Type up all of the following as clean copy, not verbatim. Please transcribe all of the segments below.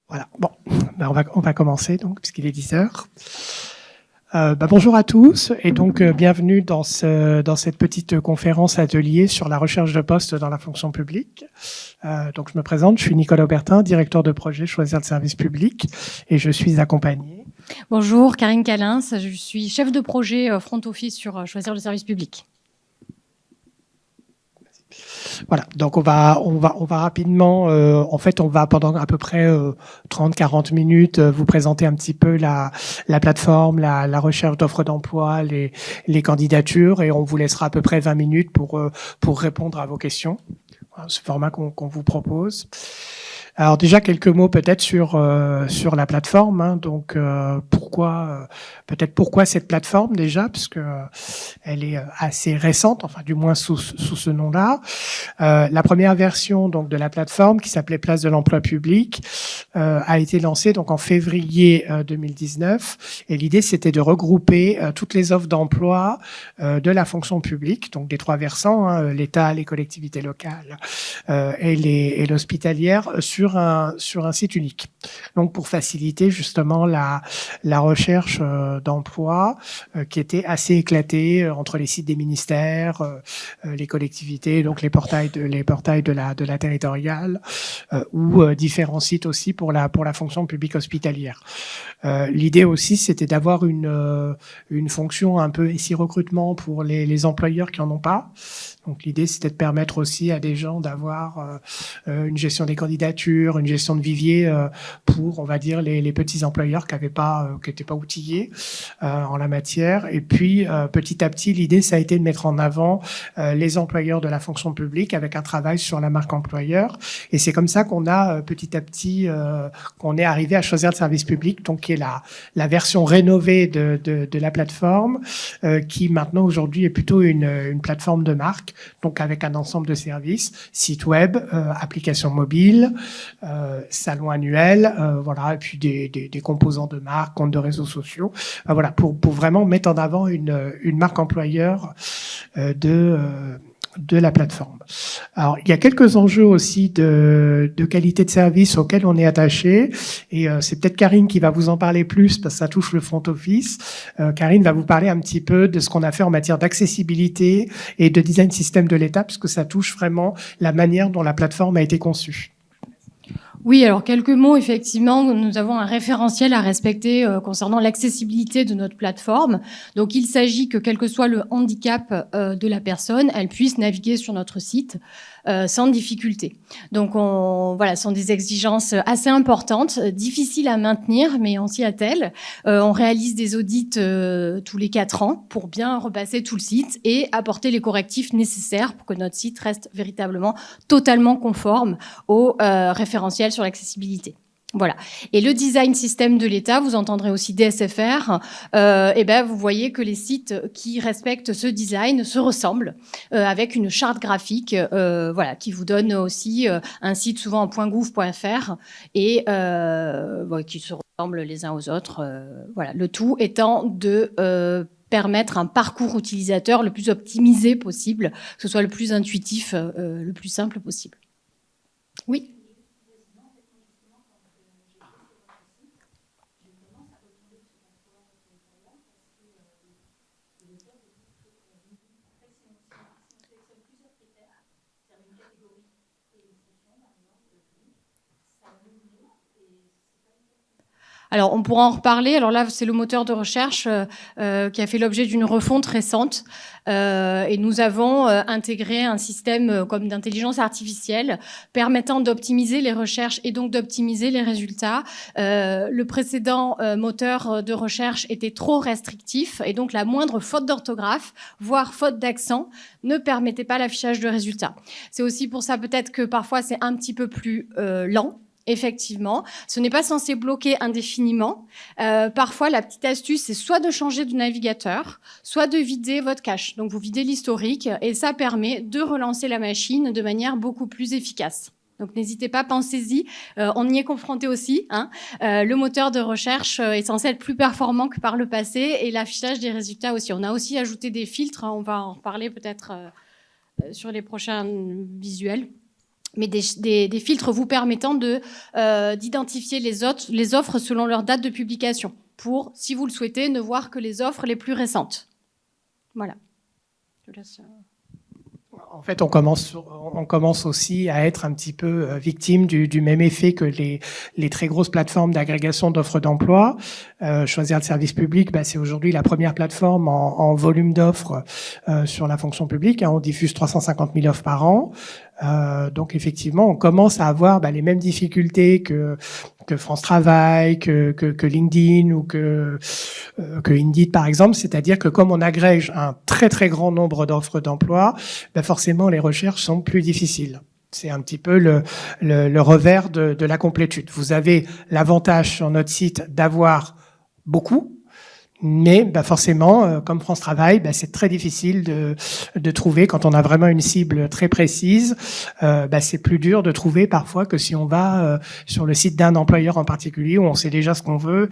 Voilà, bon, on va commencer donc, puisqu'il est 10 heures. Bonjour à tous et donc bienvenue dans cette petite conférence atelier sur la recherche de postes dans la fonction publique. Donc je me présente, je suis Nicolas Aubertin, directeur de projet Choisir le service public et je suis accompagné. Bonjour, Karine Calins, je suis chef de projet front office sur Choisir le service public. Voilà, donc on va rapidement, en fait, on va pendant à peu près 30-40 minutes vous présenter un petit peu la plateforme, la recherche d'offres d'emploi, les candidatures, et on vous laissera à peu près 20 minutes pour répondre à vos questions. Voilà, ce format qu'on vous propose. Alors déjà quelques mots peut-être sur la plateforme, hein. Donc pourquoi cette plateforme déjà, parce que elle est assez récente, enfin du moins sous ce nom-là. La première version donc de la plateforme, qui s'appelait Place de l'emploi public, a été lancée donc en février 2019, et l'idée c'était de regrouper toutes les offres d'emploi de la fonction publique, donc des trois versants, hein, l'État, les collectivités locales et l'hospitalière, sur un site unique. Donc pour faciliter justement la recherche d'emploi qui était assez éclatée entre les sites des ministères, les collectivités, donc les portails de la territoriale ou différents sites aussi pour la fonction publique hospitalière. L'idée aussi, c'était d'avoir une fonction un peu ici recrutement pour les employeurs qui en ont pas. Donc l'idée, c'était de permettre aussi à des gens d'avoir une gestion des candidatures, une gestion de vivier pour, on va dire, les petits employeurs qui n'étaient pas outillés en la matière. Et puis, petit à petit, l'idée, ça a été de mettre en avant les employeurs de la fonction publique avec un travail sur la marque employeur. Et c'est comme ça qu'on a petit à petit, qu'on est arrivé à Choisir le service public, donc qui est la version rénovée de la plateforme, qui maintenant aujourd'hui est plutôt une plateforme de marque, donc avec un ensemble de services, site web, application mobile, salon annuel, voilà, et puis des composants de marque, comptes de réseaux sociaux, voilà, pour vraiment mettre en avant une marque employeur de la plateforme. Alors, il y a quelques enjeux aussi de qualité de service auxquels on est attaché, et c'est peut-être Karine qui va vous en parler plus parce que ça touche le front office. Karine va vous parler un petit peu de ce qu'on a fait en matière d'accessibilité et de design système de l'État, puisque ça touche vraiment la manière dont la plateforme a été conçue. Oui, alors quelques mots, effectivement, nous avons un référentiel à respecter concernant l'accessibilité de notre plateforme. Donc il s'agit que quel que soit le handicap de la personne, elle puisse naviguer sur notre site sans difficulté. Donc voilà, ce sont des exigences assez importantes, difficiles à maintenir, mais aussi à telles. On réalise des audits tous les 4 ans pour bien repasser tout le site et apporter les correctifs nécessaires pour que notre site reste véritablement totalement conforme au référentiel sur l'accessibilité. Voilà. Et le design système de l'État, vous entendrez aussi DSFR, vous voyez que les sites qui respectent ce design se ressemblent avec une charte graphique voilà, qui vous donne aussi un site souvent en .gouv.fr et qui se ressemblent les uns aux autres. Voilà. Le tout étant de permettre un parcours utilisateur le plus optimisé possible, que ce soit le plus intuitif, le plus simple possible. Oui. Alors, on pourra en reparler. Alors là, c'est le moteur de recherche qui a fait l'objet d'une refonte récente. Et nous avons intégré un système comme d'intelligence artificielle permettant d'optimiser les recherches et donc d'optimiser les résultats. Le précédent moteur de recherche était trop restrictif et donc la moindre faute d'orthographe, voire faute d'accent, ne permettait pas l'affichage de résultats. C'est aussi pour ça peut-être que parfois c'est un petit peu plus lent. Effectivement, ce n'est pas censé bloquer indéfiniment. Parfois, la petite astuce, c'est soit de changer de navigateur, soit de vider votre cache. Donc, vous videz l'historique et ça permet de relancer la machine de manière beaucoup plus efficace. Donc, n'hésitez pas, pensez-y. On y est confronté aussi. Le moteur de recherche est censé être plus performant que par le passé et l'affichage des résultats aussi. On a aussi ajouté des filtres. On va en reparler peut-être sur les prochains visuels. mais des filtres vous permettant d'identifier les offres selon leur date de publication, pour, si vous le souhaitez, ne voir que les offres les plus récentes. Voilà. Je laisse... En fait, on commence aussi à être un petit peu victime du même effet que les très grosses plateformes d'agrégation d'offres d'emploi. Choisir le service public, c'est aujourd'hui la première plateforme en volume d'offres sur la fonction publique. On diffuse 350 000 offres par an. Donc effectivement, on commence à avoir les mêmes difficultés que France Travail, que LinkedIn ou que Indeed par exemple, c'est-à-dire que comme on agrège un très très grand nombre d'offres d'emploi, forcément les recherches sont plus difficiles. C'est un petit peu le revers de la complétude. Vous avez l'avantage sur notre site d'avoir beaucoup, mais forcément, comme France Travail, c'est très difficile de trouver. Quand on a vraiment une cible très précise, c'est plus dur de trouver parfois que si on va sur le site d'un employeur en particulier où on sait déjà ce qu'on veut.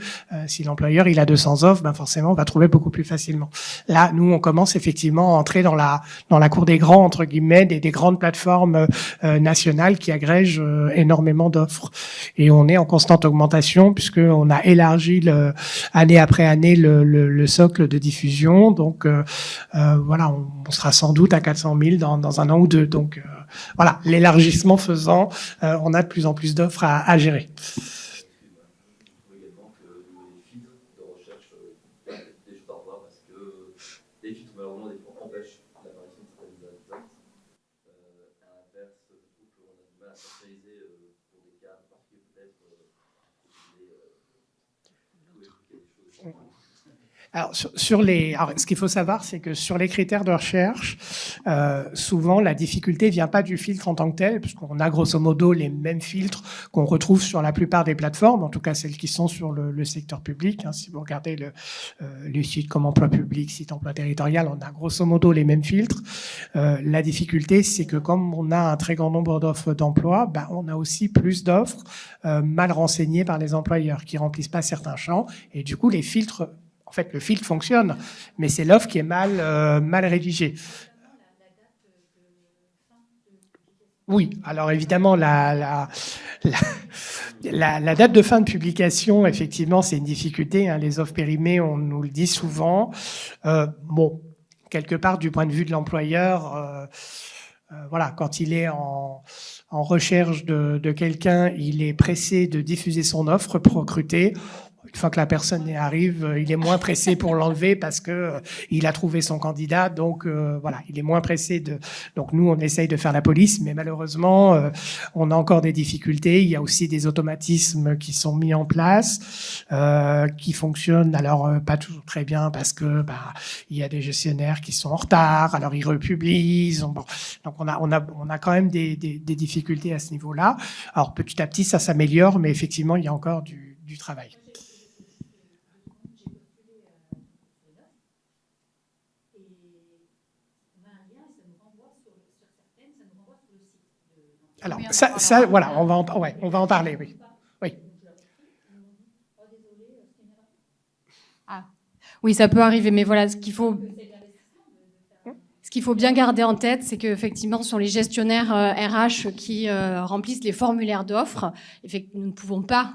Si l'employeur il a 200 offres, forcément on va trouver beaucoup plus facilement. Là, nous on commence effectivement à entrer dans la cour des grands entre guillemets, des grandes plateformes nationales qui agrègent énormément d'offres. Et on est en constante augmentation puisque on a élargi année après année le socle de diffusion. Donc voilà, on sera sans doute à 400 000 dans un an ou deux. Donc voilà, l'élargissement faisant, on a de plus en plus d'offres à gérer. Alors, ce qu'il faut savoir, c'est que sur les critères de recherche, souvent la difficulté vient pas du filtre en tant que tel, puisqu'on a grosso modo les mêmes filtres qu'on retrouve sur la plupart des plateformes, en tout cas celles qui sont sur le secteur public. Si vous regardez les sites comme Emploi Public, site Emploi Territorial, on a grosso modo les mêmes filtres. La difficulté, c'est que comme on a un très grand nombre d'offres d'emploi, on a aussi plus d'offres mal renseignées par les employeurs qui remplissent pas certains champs, et du coup les filtres. En fait, le filtre fonctionne, mais c'est l'offre qui est mal rédigée. Oui, alors évidemment, la date de fin de publication, effectivement, c'est une difficulté. Les offres périmées, on nous le dit souvent. Bon, quelque part, du point de vue de l'employeur, voilà, quand il est en recherche de quelqu'un, il est pressé de diffuser son offre pour recruter. Une fois que la personne arrive, il est moins pressé pour l'enlever parce que il a trouvé son candidat. Donc voilà, il est moins pressé Donc nous, on essaye de faire la police, mais malheureusement, on a encore des difficultés. Il y a aussi des automatismes qui sont mis en place, qui fonctionnent alors pas toujours très bien parce que il y a des gestionnaires qui sont en retard. Alors ils republient. Bon. Donc on a quand même des difficultés à ce niveau-là. Alors petit à petit, ça s'améliore, mais effectivement, il y a encore du travail. Alors, ça, voilà, on va en parler, oui. Oui. Oui, ça peut arriver, mais voilà, ce qu'il faut bien garder en tête, c'est qu'effectivement, ce sont les gestionnaires RH qui remplissent les formulaires d'offres. Nous ne pouvons pas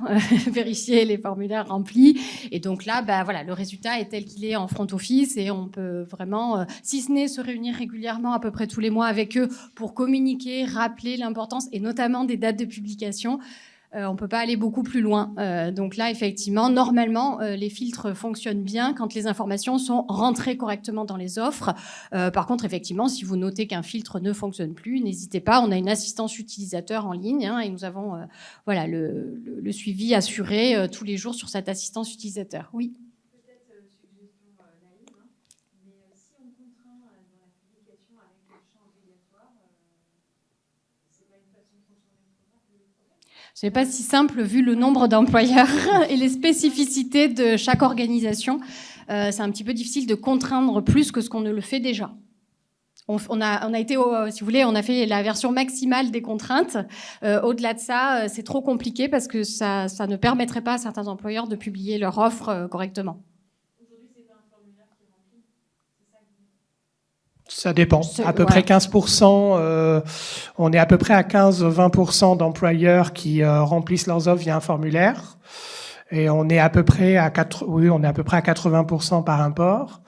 vérifier les formulaires remplis. Et donc là, voilà, le résultat est tel qu'il est en front office et on peut vraiment, si ce n'est se réunir régulièrement à peu près tous les mois avec eux pour communiquer, rappeler l'importance et notamment des dates de publication. On ne peut pas aller beaucoup plus loin. Donc là, effectivement, normalement, les filtres fonctionnent bien quand les informations sont rentrées correctement dans les offres. Par contre, effectivement, si vous notez qu'un filtre ne fonctionne plus, n'hésitez pas. On a une assistance utilisateur en ligne et nous avons voilà, le suivi assuré tous les jours sur cette assistance utilisateur. Oui. Ce n'est pas si simple vu le nombre d'employeurs et les spécificités de chaque organisation. C'est un petit peu difficile de contraindre plus que ce qu'on ne le fait déjà. On a été, si vous voulez, on a fait la version maximale des contraintes. Au-delà de ça, c'est trop compliqué parce que ça ne permettrait pas à certains employeurs de publier leur offre correctement. Ça dépend. À peu près 15%. On est à peu près à 15-20% d'employeurs qui remplissent leurs offres via un formulaire. Et on est à peu près à 80% par import.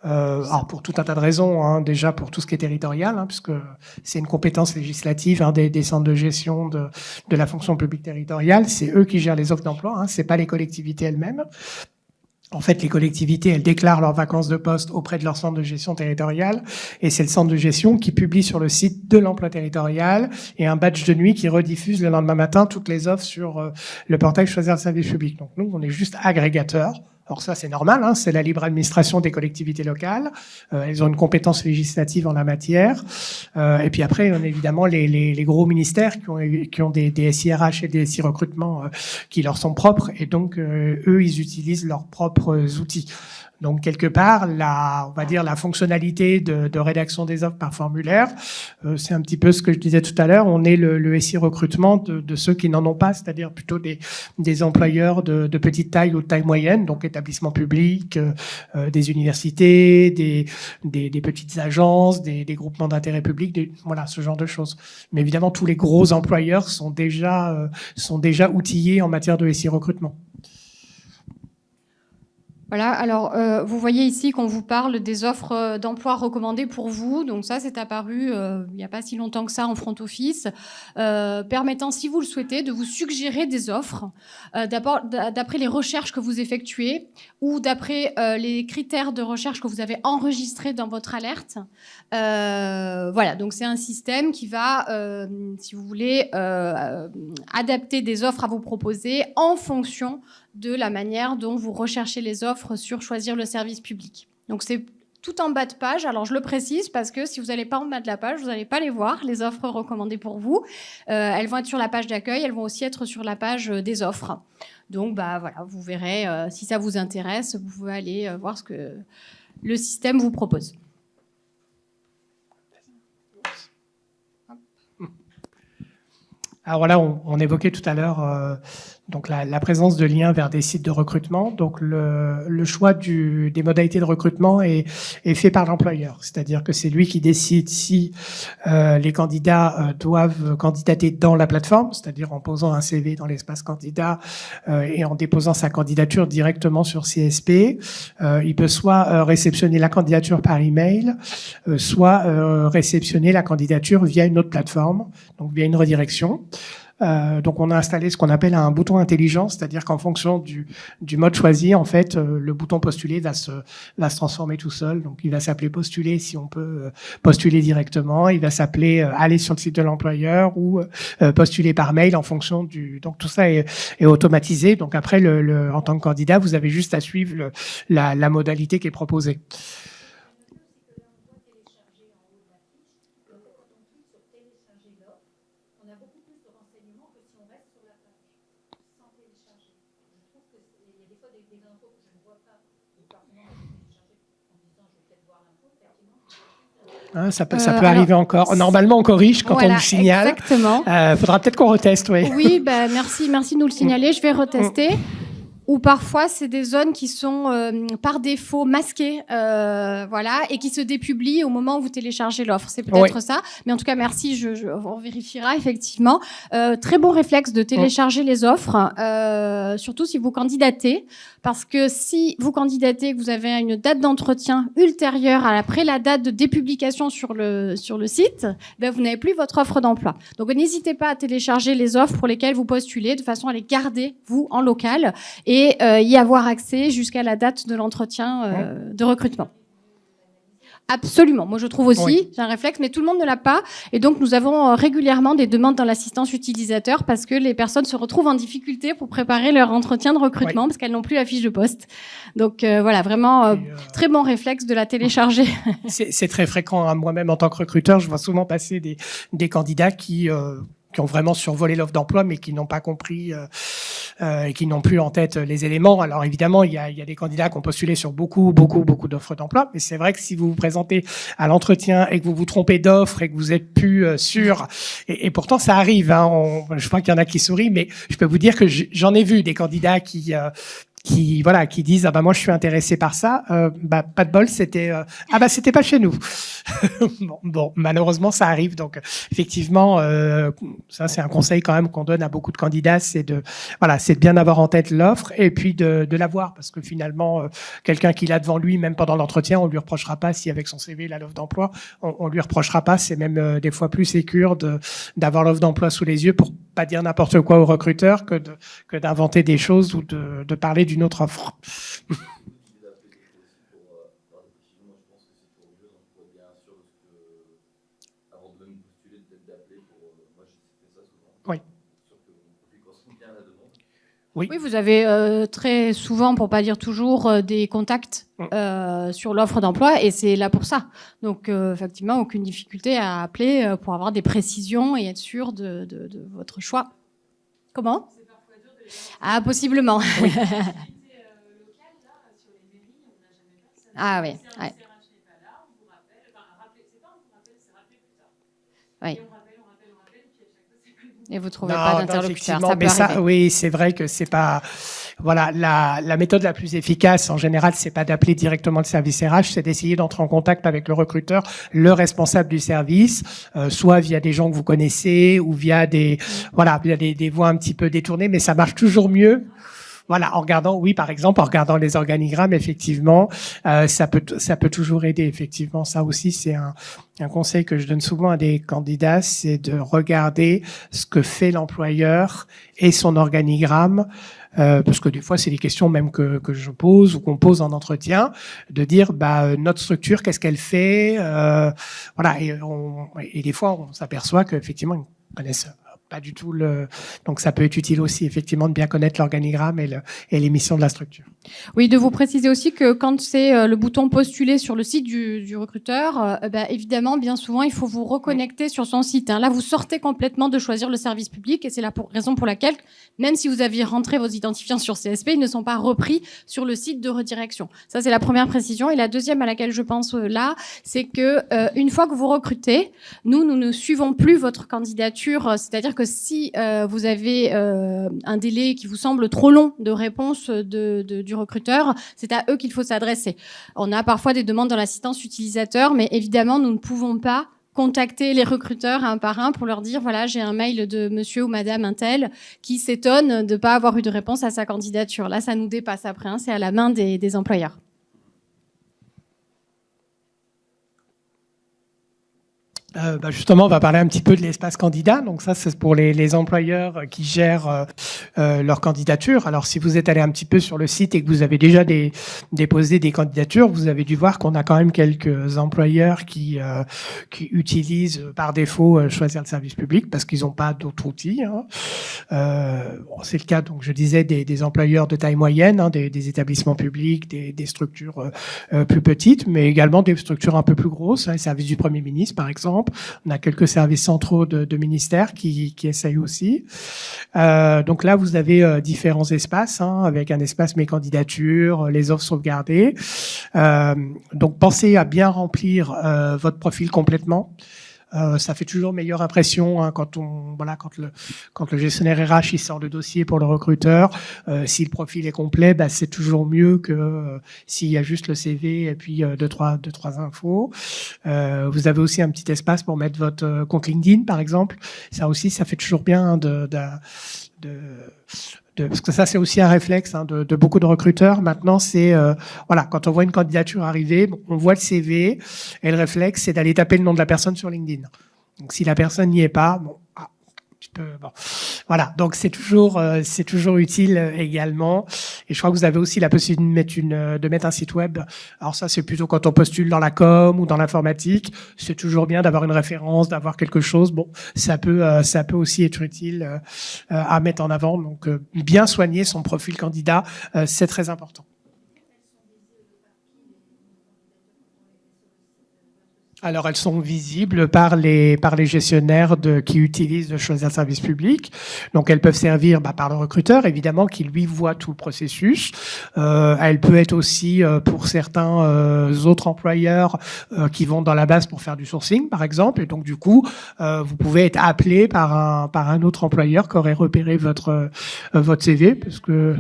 Alors pour tout un tas de raisons, hein, déjà pour tout ce qui est territorial, hein, puisque c'est une compétence législative des centres de gestion de la fonction publique territoriale. C'est eux qui gèrent les offres d'emploi, hein, c'est pas les collectivités elles-mêmes. En fait, les collectivités, elles déclarent leurs vacances de poste auprès de leur centre de gestion territoriale, et c'est le centre de gestion qui publie sur le site de l'emploi territorial et un badge de nuit qui rediffuse le lendemain matin toutes les offres sur le portail Choisir le service public. Donc nous, on est juste agrégateurs. Alors ça, c'est normal, hein, c'est la libre administration des collectivités locales. Elles ont une compétence législative en la matière. Et puis après, on a évidemment les gros ministères qui ont des SIRH et des SI recrutement qui leur sont propres. Et donc, eux, ils utilisent leurs propres outils. Donc, quelque part, on va dire la fonctionnalité de rédaction des offres par formulaire, c'est un petit peu ce que je disais tout à l'heure. On est le SI recrutement de ceux qui n'en ont pas, c'est-à-dire plutôt des employeurs de petite taille ou de taille moyenne, donc établissements publics, des universités, des petites agences, des groupements d'intérêt public, voilà, ce genre de choses. Mais évidemment, tous les gros employeurs sont déjà outillés en matière de SI recrutement. Voilà, alors vous voyez ici qu'on vous parle des offres d'emploi recommandées pour vous. Donc ça, c'est apparu il n'y a pas si longtemps que ça en front office, permettant, si vous le souhaitez, de vous suggérer des offres d'après les recherches que vous effectuez ou d'après les critères de recherche que vous avez enregistrés dans votre alerte. Voilà, donc c'est un système qui va, si vous voulez, adapter des offres à vous proposer en fonction de la manière dont vous recherchez les offres sur Choisir le service public. Donc c'est tout en bas de page. Alors je le précise parce que si vous n'allez pas en bas de la page, vous n'allez pas les voir, les offres recommandées pour vous. Elles vont être sur la page d'accueil, elles vont aussi être sur la page des offres. Donc bah, voilà, vous verrez, si ça vous intéresse, vous pouvez aller voir ce que le système vous propose. Alors voilà, on évoquait tout à l'heure donc la présence de liens vers des sites de recrutement. Donc le choix des modalités de recrutement est fait par l'employeur, c'est-à-dire que c'est lui qui décide si les candidats doivent candidater dans la plateforme, c'est-à-dire en posant un CV dans l'espace candidat et en déposant sa candidature directement sur CSP. Il peut soit réceptionner la candidature par email, soit réceptionner la candidature via une autre plateforme, donc via une redirection. Donc on a installé ce qu'on appelle un bouton intelligent, c'est-à-dire qu'en fonction du mode choisi, en fait, le bouton postuler va se transformer tout seul. Donc il va s'appeler postuler si on peut postuler directement, il va s'appeler aller sur le site de l'employeur ou postuler par mail en fonction donc tout ça est automatisé. Donc après en tant que candidat, vous avez juste à suivre la modalité qui est proposée. Ça peut arriver encore. Normalement, on corrige quand on nous signale. Exactement. Faudra peut-être qu'on reteste, oui. Oui, bah, merci de nous le signaler. Je vais retester. Ou parfois, c'est des zones qui sont par défaut masquées, voilà, et qui se dépublient au moment où vous téléchargez l'offre. C'est peut-être ça. Mais en tout cas, merci. On vérifiera effectivement. Très bon réflexe de télécharger les offres, surtout si vous candidatez, parce que si vous candidatez, que vous avez une date d'entretien ultérieure après la date de dépublication sur le site, ben vous n'avez plus votre offre d'emploi. Donc n'hésitez pas à télécharger les offres pour lesquelles vous postulez, de façon à les garder vous en local et y avoir accès jusqu'à la date de l'entretien de recrutement. Absolument. Moi, je trouve aussi, j'ai un réflexe, mais tout le monde ne l'a pas. Et donc, nous avons régulièrement des demandes dans l'assistance utilisateur parce que les personnes se retrouvent en difficulté pour préparer leur entretien de recrutement parce qu'elles n'ont plus la fiche de poste. Donc, voilà, vraiment, très bon réflexe de la télécharger. C'est très fréquent. Hein. Moi-même, en tant que recruteur, je vois souvent passer des candidats qui ont vraiment survolé l'offre d'emploi, mais qui n'ont pas compris et qui n'ont plus en tête les éléments. Alors évidemment, il y a des candidats qui ont postulé sur beaucoup d'offres d'emploi, mais c'est vrai que si vous vous présentez à l'entretien et que vous vous trompez d'offre et que vous êtes plus sûr, et pourtant ça arrive, hein, je vois qu'il y en a qui sourient, mais je peux vous dire que j'en ai vu des candidats qui voilà, qui disent ah bah moi je suis intéressé par ça, bah pas de bol, c'était ah bah c'était pas chez nous. Bon, malheureusement ça arrive, donc effectivement ça c'est un conseil quand même qu'on donne à beaucoup de candidats, c'est de bien avoir en tête l'offre et puis de la voir, parce que finalement quelqu'un qui l'a devant lui, même pendant l'entretien, on lui reprochera pas si avec son CV il a l'offre d'emploi, on lui reprochera pas, c'est même des fois plus sécure d'avoir l'offre d'emploi sous les yeux pour pas dire n'importe quoi au recruteur que d'inventer des choses ou de parler d'une autre offre. Oui. Oui, vous avez très souvent, pour pas dire toujours, des contacts sur l'offre d'emploi et c'est là pour ça. Donc, effectivement, aucune difficulté à appeler pour avoir des précisions et être sûr de votre choix. Comment ? Ah, possiblement. Oui. Ah oui. Ouais. Oui. Et vous trouvez pas d'interlocuteur. Ça peut arriver. Oui, c'est vrai que c'est pas. Voilà, la méthode la plus efficace en général, c'est pas d'appeler directement le service RH, c'est d'essayer d'entrer en contact avec le recruteur, le responsable du service, soit via des gens que vous connaissez ou via des voies un petit peu détournées, mais ça marche toujours mieux. Voilà, en regardant les organigrammes, effectivement, ça peut toujours aider. Effectivement, ça aussi, c'est un conseil que je donne souvent à des candidats, c'est de regarder ce que fait l'employeur et son organigramme. Parce que des fois, c'est des questions même que je pose ou qu'on pose en entretien, de dire notre structure, qu'est-ce qu'elle fait, voilà, et des fois, on s'aperçoit qu'effectivement, ils connaissent pas du tout donc ça peut être utile aussi effectivement de bien connaître l'organigramme et les missions de la structure. Oui, de vous préciser aussi que quand c'est le bouton postuler sur le site du recruteur, évidemment, bien souvent, il faut vous reconnecter sur son site. Là, vous sortez complètement de choisir le service public et c'est la raison pour laquelle, même si vous aviez rentré vos identifiants sur CSP, ils ne sont pas repris sur le site de redirection. Ça, c'est la première précision. Et la deuxième à laquelle je pense là, c'est que une fois que vous recrutez, nous ne suivons plus votre candidature. C'est-à-dire que si vous avez un délai qui vous semble trop long de réponse du recruteur, c'est à eux qu'il faut s'adresser. On a parfois des demandes dans l'assistance utilisateur, mais évidemment, nous ne pouvons pas contacter les recruteurs un par un pour leur dire voilà, j'ai un mail de monsieur ou madame untel qui s'étonne de ne pas avoir eu de réponse à sa candidature. Là, ça nous dépasse après, c'est à la main des employeurs. Justement, on va parler un petit peu de l'espace candidat. Donc ça, c'est pour les employeurs qui gèrent leur candidature. Alors, si vous êtes allé un petit peu sur le site et que vous avez déjà déposé des candidatures, vous avez dû voir qu'on a quand même quelques employeurs qui utilisent par défaut choisir le service public parce qu'ils n'ont pas d'autres outils. C'est le cas, donc je disais, des employeurs de taille moyenne, des établissements publics, des structures plus petites, mais également des structures un peu plus grosses, les services du Premier ministre, par exemple. On a quelques services centraux de ministères qui essayent aussi. Donc là, vous avez différents espaces, avec un espace mes candidatures, les offres sauvegardées. Donc pensez à bien remplir votre profil complètement. Ça fait toujours meilleure impression quand le gestionnaire RH il sort le dossier pour le recruteur. Si le profil est complet, c'est toujours mieux que s'il y a juste le CV et puis deux trois infos. Vous avez aussi un petit espace pour mettre votre compte LinkedIn, par exemple. Ça aussi, ça fait toujours bien parce que ça, c'est aussi un réflexe de beaucoup de recruteurs. Maintenant, c'est quand on voit une candidature arriver, on voit le CV et le réflexe, c'est d'aller taper le nom de la personne sur LinkedIn. Donc, si la personne n'y est pas, voilà. Donc, c'est toujours utile également. Et je crois que vous avez aussi la possibilité de mettre un site web. Alors ça, c'est plutôt quand on postule dans la com ou dans l'informatique. C'est toujours bien d'avoir une référence, d'avoir quelque chose. Bon, ça peut aussi être utile à mettre en avant. Donc, bien soigner son profil candidat, c'est très important. Alors, elles sont visibles par les gestionnaires qui utilisent le choisir le service public. Donc, elles peuvent servir par le recruteur, évidemment, qui lui voit tout le processus. Elle peut être aussi pour certains autres employeurs qui vont dans la base pour faire du sourcing, par exemple. Et donc, du coup, vous pouvez être appelé par un autre employeur qui aurait repéré votre CV, parce que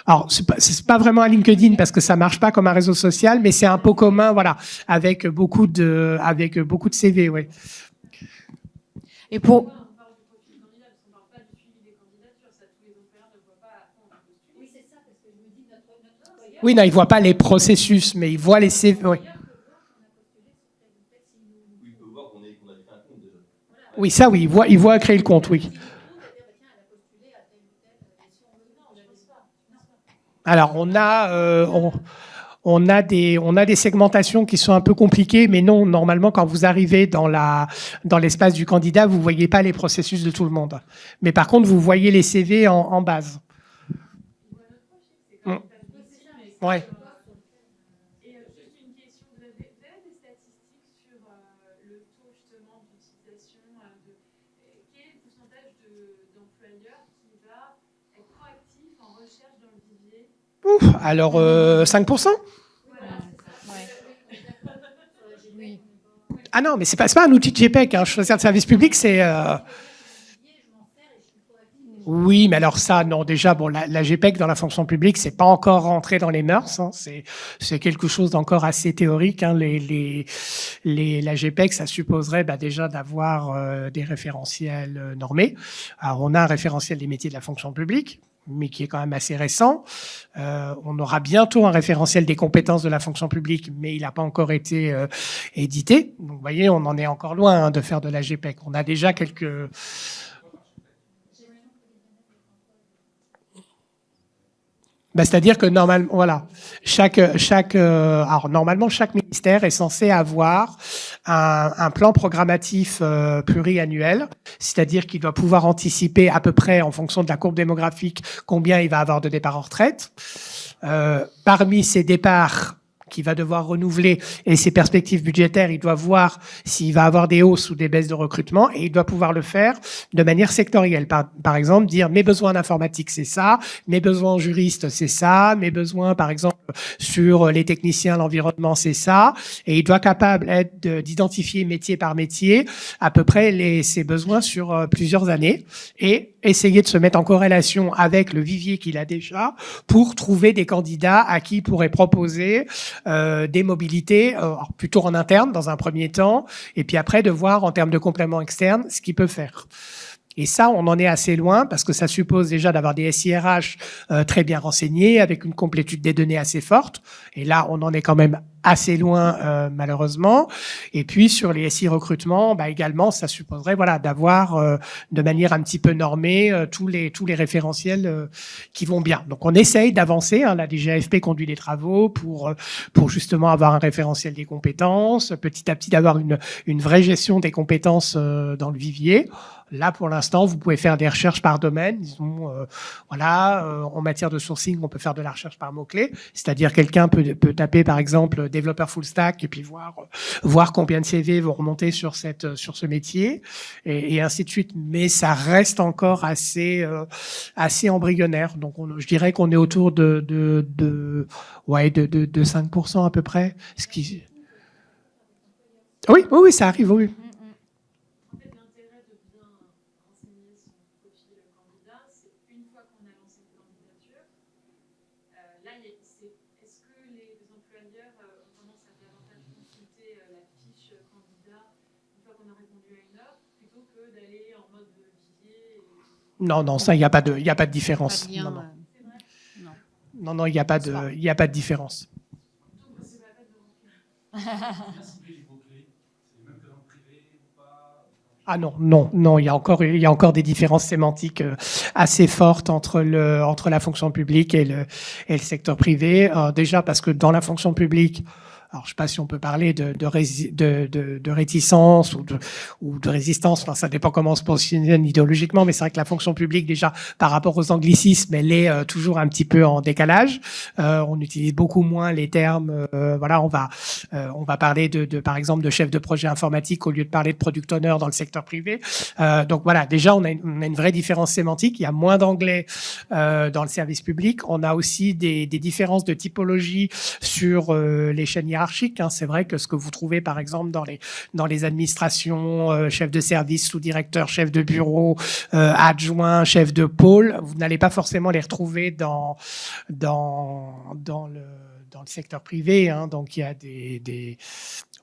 Alors, c'est pas vraiment un LinkedIn parce que ça marche pas comme un réseau social, mais c'est un pot commun, voilà, avec beaucoup de CV, oui. Et pour... Oui, non, ils voient pas les processus, mais ils voient les CV, oui. Oui, ça, oui, ils voient créer le compte, oui. Alors, on a des segmentations qui sont un peu compliquées, mais non, normalement, quand vous arrivez dans l'espace du candidat, vous voyez pas les processus de tout le monde. Mais par contre, vous voyez les CV en base. Ouais. Ouf, alors 5%. Ah non, mais c'est pas un outil de GPEC. Hein. Choisir le service public, c'est... Oui, mais alors ça, non, déjà, bon, la GPEC dans la fonction publique, c'est pas encore rentré dans les mœurs. Hein. C'est quelque chose d'encore assez théorique. Hein. La GPEC, ça supposerait déjà d'avoir des référentiels normés. Alors, on a un référentiel des métiers de la fonction publique, mais qui est quand même assez récent. On aura bientôt un référentiel des compétences de la fonction publique, mais il n'a pas encore été édité. Donc, vous voyez, on en est encore loin de faire de la GPEC. On a déjà quelques... c'est-à-dire que normalement, voilà, alors normalement chaque ministère est censé avoir un plan programmatif pluriannuel, c'est-à-dire qu'il doit pouvoir anticiper à peu près en fonction de la courbe démographique combien il va avoir de départs en retraite. Parmi ces départs qu'il va devoir renouveler et ses perspectives budgétaires, il doit voir s'il va avoir des hausses ou des baisses de recrutement et il doit pouvoir le faire de manière sectorielle. Par exemple, dire mes besoins en informatique, c'est ça, mes besoins en juriste, c'est ça, mes besoins, par exemple, sur les techniciens, l'environnement, c'est ça. Et il doit capable être d'identifier métier par métier à peu près ses besoins sur plusieurs années et essayer de se mettre en corrélation avec le vivier qu'il a déjà pour trouver des candidats à qui il pourrait proposer des mobilités, plutôt en interne dans un premier temps, et puis après de voir en termes de complément externe ce qu'il peut faire. Et ça, on en est assez loin parce que ça suppose déjà d'avoir des SIRH très bien renseignés, avec une complétude des données assez forte. Et là, on en est quand même assez loin, malheureusement. Et puis, sur les SI recrutements, également, ça supposerait d'avoir de manière un petit peu normée tous les référentiels qui vont bien. Donc, on essaye d'avancer. Hein, la DGAFP conduit les travaux pour justement avoir un référentiel des compétences, petit à petit d'avoir une vraie gestion des compétences dans le vivier. Là, pour l'instant, vous pouvez faire des recherches par domaine. Disons, en matière de sourcing, on peut faire de la recherche par mots-clés. C'est-à-dire, quelqu'un peut taper, par exemple, développeur full stack et puis voir combien de CV vont remonter sur ce métier et ainsi de suite. Mais ça reste encore assez embryonnaire. Donc, je dirais qu'on est autour de 5% à peu près. Oui, ça arrive, oui. Non, ça, il n'y a pas de différence. Non, il n'y a pas de différence. Ah non, il y a encore des différences sémantiques assez fortes entre la fonction publique et le secteur privé. Déjà parce que dans la fonction publique, alors je sais pas si on peut parler de réticence ou de résistance. Enfin, ça dépend comment on se positionne idéologiquement, mais c'est vrai que la fonction publique, déjà par rapport aux anglicismes, elle est toujours un petit peu en décalage. On utilise beaucoup moins les termes. On va parler par exemple de chef de projet informatique au lieu de parler de product owner dans le secteur privé. Donc voilà, déjà on a une vraie différence sémantique. Il y a moins d'anglais dans le service public. On a aussi des différences de typologie sur les chaînes hiérarchiques. hiérarchique. Hein. C'est vrai que ce que vous trouvez, par exemple, dans les administrations, chef de service, sous-directeur, chef de bureau, adjoint, chef de pôle, vous n'allez pas forcément les retrouver dans le secteur privé. Hein. Donc, il y a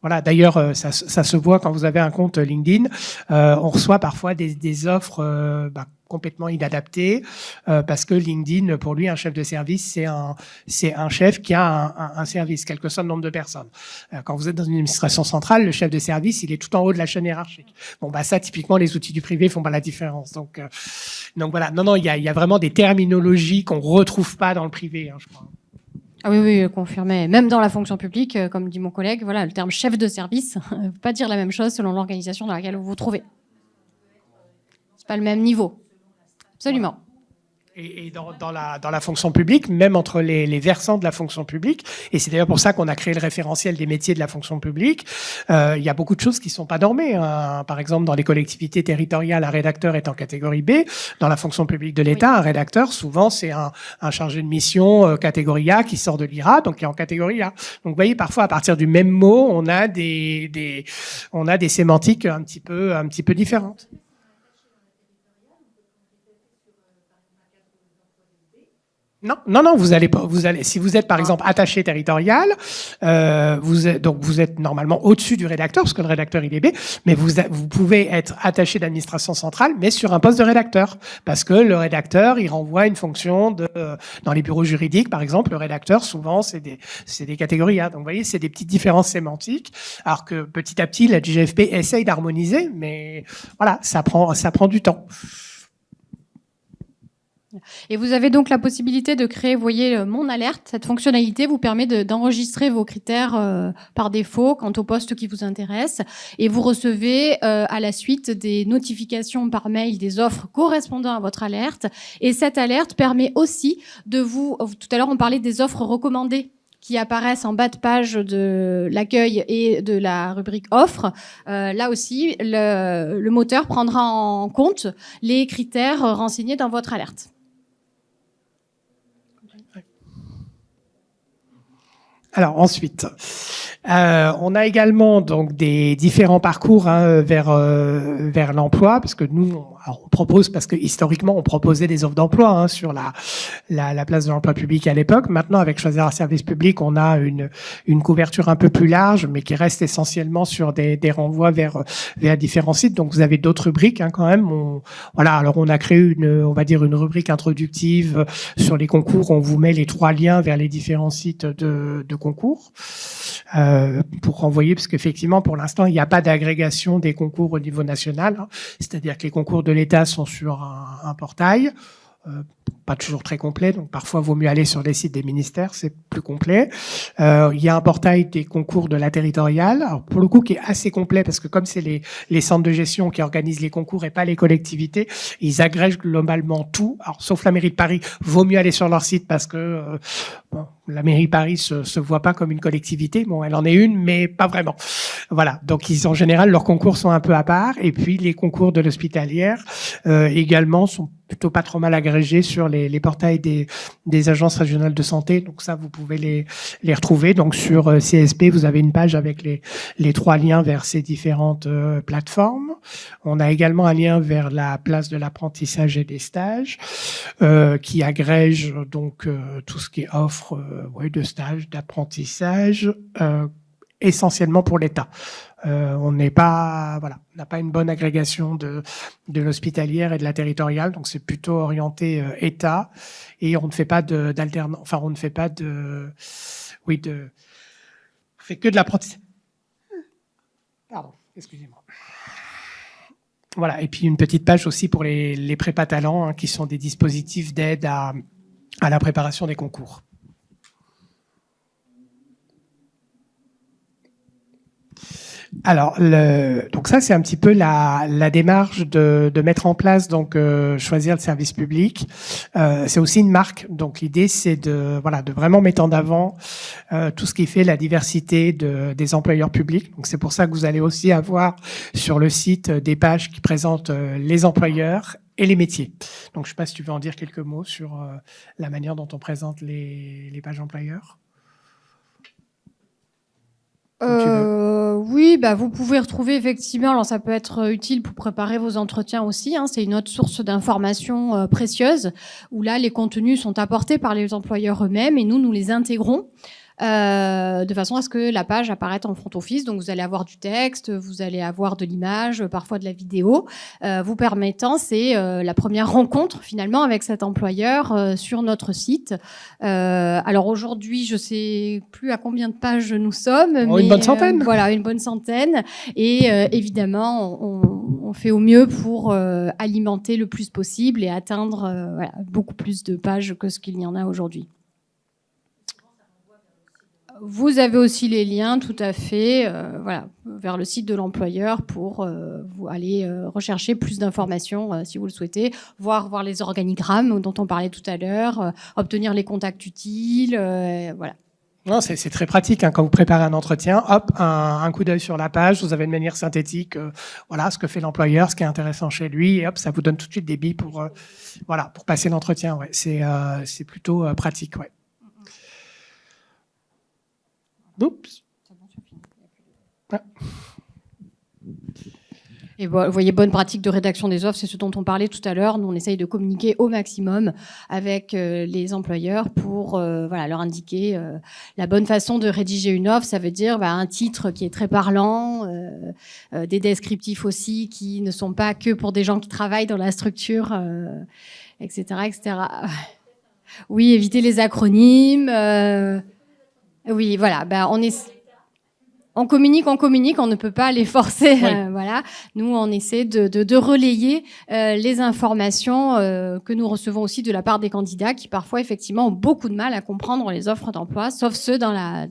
voilà. D'ailleurs, ça se voit quand vous avez un compte LinkedIn. On reçoit parfois des offres complètement inadaptées parce que LinkedIn, pour lui, un chef de service, c'est un chef qui a un service, quel que soit le nombre de personnes. Quand vous êtes dans une administration centrale, le chef de service, il est tout en haut de la chaîne hiérarchique. Bon, ça, typiquement, les outils du privé font pas la différence. Donc voilà. Non, il y a vraiment des terminologies qu'on retrouve pas dans le privé, hein, je crois. Ah oui, confirmé. Même dans la fonction publique, comme dit mon collègue, voilà, le terme chef de service ne veut pas dire la même chose selon l'organisation dans laquelle vous vous trouvez. C'est pas le même niveau. Absolument. Et dans la fonction publique, même entre les versants de la fonction publique, et c'est d'ailleurs pour ça qu'on a créé le référentiel des métiers de la fonction publique, il y a beaucoup de choses qui sont pas normées. Hein. Par exemple, dans les collectivités territoriales, un rédacteur est en catégorie B. Dans la fonction publique de l'État, un rédacteur, souvent, c'est un chargé de mission catégorie A qui sort de l'IRA, donc qui est en catégorie A. Donc, vous voyez, parfois, à partir du même mot, on a des sémantiques un petit peu différentes. Non, vous allez pas. Si vous êtes par exemple attaché territorial, vous êtes normalement au-dessus du rédacteur parce que le rédacteur il est B, mais vous pouvez être attaché d'administration centrale, mais sur un poste de rédacteur parce que le rédacteur il renvoie une fonction dans les bureaux juridiques par exemple, le rédacteur souvent c'est des catégories A. Donc vous voyez c'est des petites différences sémantiques, alors que petit à petit la DGFP essaye d'harmoniser, mais voilà ça prend du temps. Et vous avez donc la possibilité de créer, vous voyez, Mon Alerte. Cette fonctionnalité vous permet d'enregistrer vos critères par défaut quant au poste qui vous intéresse. Et vous recevez à la suite des notifications par mail des offres correspondant à votre alerte. Et cette alerte permet aussi de tout à l'heure on parlait des offres recommandées qui apparaissent en bas de page de l'accueil et de la rubrique offres. Là aussi, le moteur prendra en compte les critères renseignés dans votre alerte. Alors ensuite, on a également donc des différents parcours vers l'emploi, parce que nous on propose, parce que historiquement on proposait des offres d'emploi sur la place de l'emploi public à l'époque. Maintenant avec Choisir un service public, on a une couverture un peu plus large, mais qui reste essentiellement sur des renvois vers différents sites. Donc vous avez d'autres rubriques quand même. Alors on a créé on va dire une rubrique introductive sur les concours. On vous met les 3 liens vers les différents sites de concours pour renvoyer, parce qu'effectivement pour l'instant il n'y a pas d'agrégation des concours au niveau national, c'est-à-dire que les concours de l'État sont sur un portail, pas toujours très complet, donc parfois il vaut mieux aller sur les sites des ministères, c'est plus complet. Il y a un portail des concours de la territoriale, alors pour le coup qui est assez complet, parce que comme c'est les centres de gestion qui organisent les concours et pas les collectivités, ils agrègent globalement tout. Alors sauf la mairie de Paris, vaut mieux aller sur leur site parce que la mairie de Paris se voit pas comme une collectivité. Bon, elle en est une, mais pas vraiment. Voilà. Donc, en général, leurs concours sont un peu à part. Et puis, les concours de l'hospitalière également sont plutôt pas trop mal agrégés sur les portails des agences régionales de santé. Donc, ça, vous pouvez les retrouver. Donc, sur CSP, vous avez une page avec les 3 liens vers ces différentes plateformes. On a également un lien vers la place de l'apprentissage et des stages qui agrège donc tout ce qui est offre de stage, d'apprentissage, essentiellement pour l'État. On n'a pas une bonne agrégation de l'hospitalière et de la territoriale, donc c'est plutôt orienté État, et on ne fait pas d'alternance, enfin on ne fait pas on fait que de l'apprentissage. Pardon, excusez-moi. Voilà, et puis une petite page aussi pour les prépa talents, qui sont des dispositifs d'aide à la préparation des concours. Alors, donc ça, c'est un petit peu la démarche de mettre en place, donc choisir le service public. C'est aussi une marque. Donc l'idée, c'est de vraiment mettre en avant tout ce qui fait la diversité des employeurs publics. Donc c'est pour ça que vous allez aussi avoir sur le site des pages qui présentent les employeurs et les métiers. Donc je ne sais pas si tu veux en dire quelques mots sur la manière dont on présente les pages employeurs. Oui, bah, vous pouvez retrouver effectivement, alors ça peut être utile pour préparer vos entretiens aussi, hein, c'est une autre source d'informations précieuses, où là, les contenus sont apportés par les employeurs eux-mêmes et nous les intégrons. De façon à ce que la page apparaisse en front office. Donc, vous allez avoir du texte, vous allez avoir de l'image, parfois de la vidéo, vous permettant, c'est la première rencontre finalement avec cet employeur sur notre site. Alors aujourd'hui, je sais plus à combien de pages nous sommes, mais une bonne centaine. Voilà, une bonne centaine. Et évidemment, on fait au mieux pour alimenter le plus possible et atteindre voilà, beaucoup plus de pages que ce qu'il y en a aujourd'hui. Vous avez aussi les liens, tout à fait, voilà, vers le site de l'employeur pour vous aller rechercher plus d'informations si vous le souhaitez, voir les organigrammes dont on parlait tout à l'heure, obtenir les contacts utiles, voilà. Non, c'est très pratique hein, quand vous préparez un entretien. Hop, un coup d'œil sur la page. Vous avez de manière synthétique, voilà, ce que fait l'employeur, ce qui est intéressant chez lui, et hop, ça vous donne tout de suite des billes pour, voilà, pour passer l'entretien. Ouais, c'est plutôt pratique, ouais. Oups. Ah. Et vous voyez, bonne pratique de rédaction des offres, c'est ce dont on parlait tout à l'heure. Nous, on essaye de communiquer au maximum avec les employeurs pour voilà, leur indiquer la bonne façon de rédiger une offre. Ça veut dire un titre qui est très parlant, des descriptifs aussi qui ne sont pas que pour des gens qui travaillent dans la structure, etc., etc. Oui, éviter les acronymes. Oui, voilà. On communique, on ne peut pas les forcer. Oui. Voilà. Nous, on essaie de relayer les informations que nous recevons aussi de la part des candidats qui parfois, effectivement, ont beaucoup de mal à comprendre les offres d'emploi, sauf ceux dans la...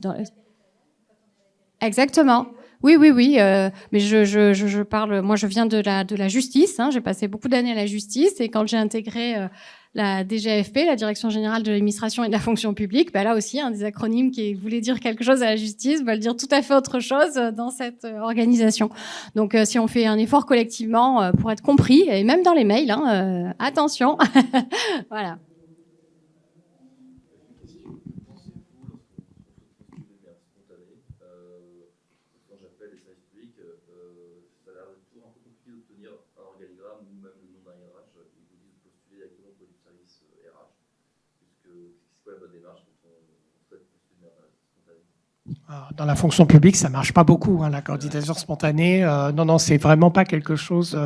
Exactement. Oui. Mais je parle... Moi, je viens de la justice. Hein. J'ai passé beaucoup d'années à la justice et quand j'ai intégré... la DGFP, la Direction Générale de l'Administration et de la Fonction Publique, là aussi, des acronymes qui voulaient dire quelque chose à la justice veulent dire tout à fait autre chose dans cette organisation. Donc, si on fait un effort collectivement pour être compris, et même dans les mails, attention. Voilà. Dans la fonction publique, ça marche pas beaucoup, hein, la candidature spontanée. Non, c'est vraiment pas quelque chose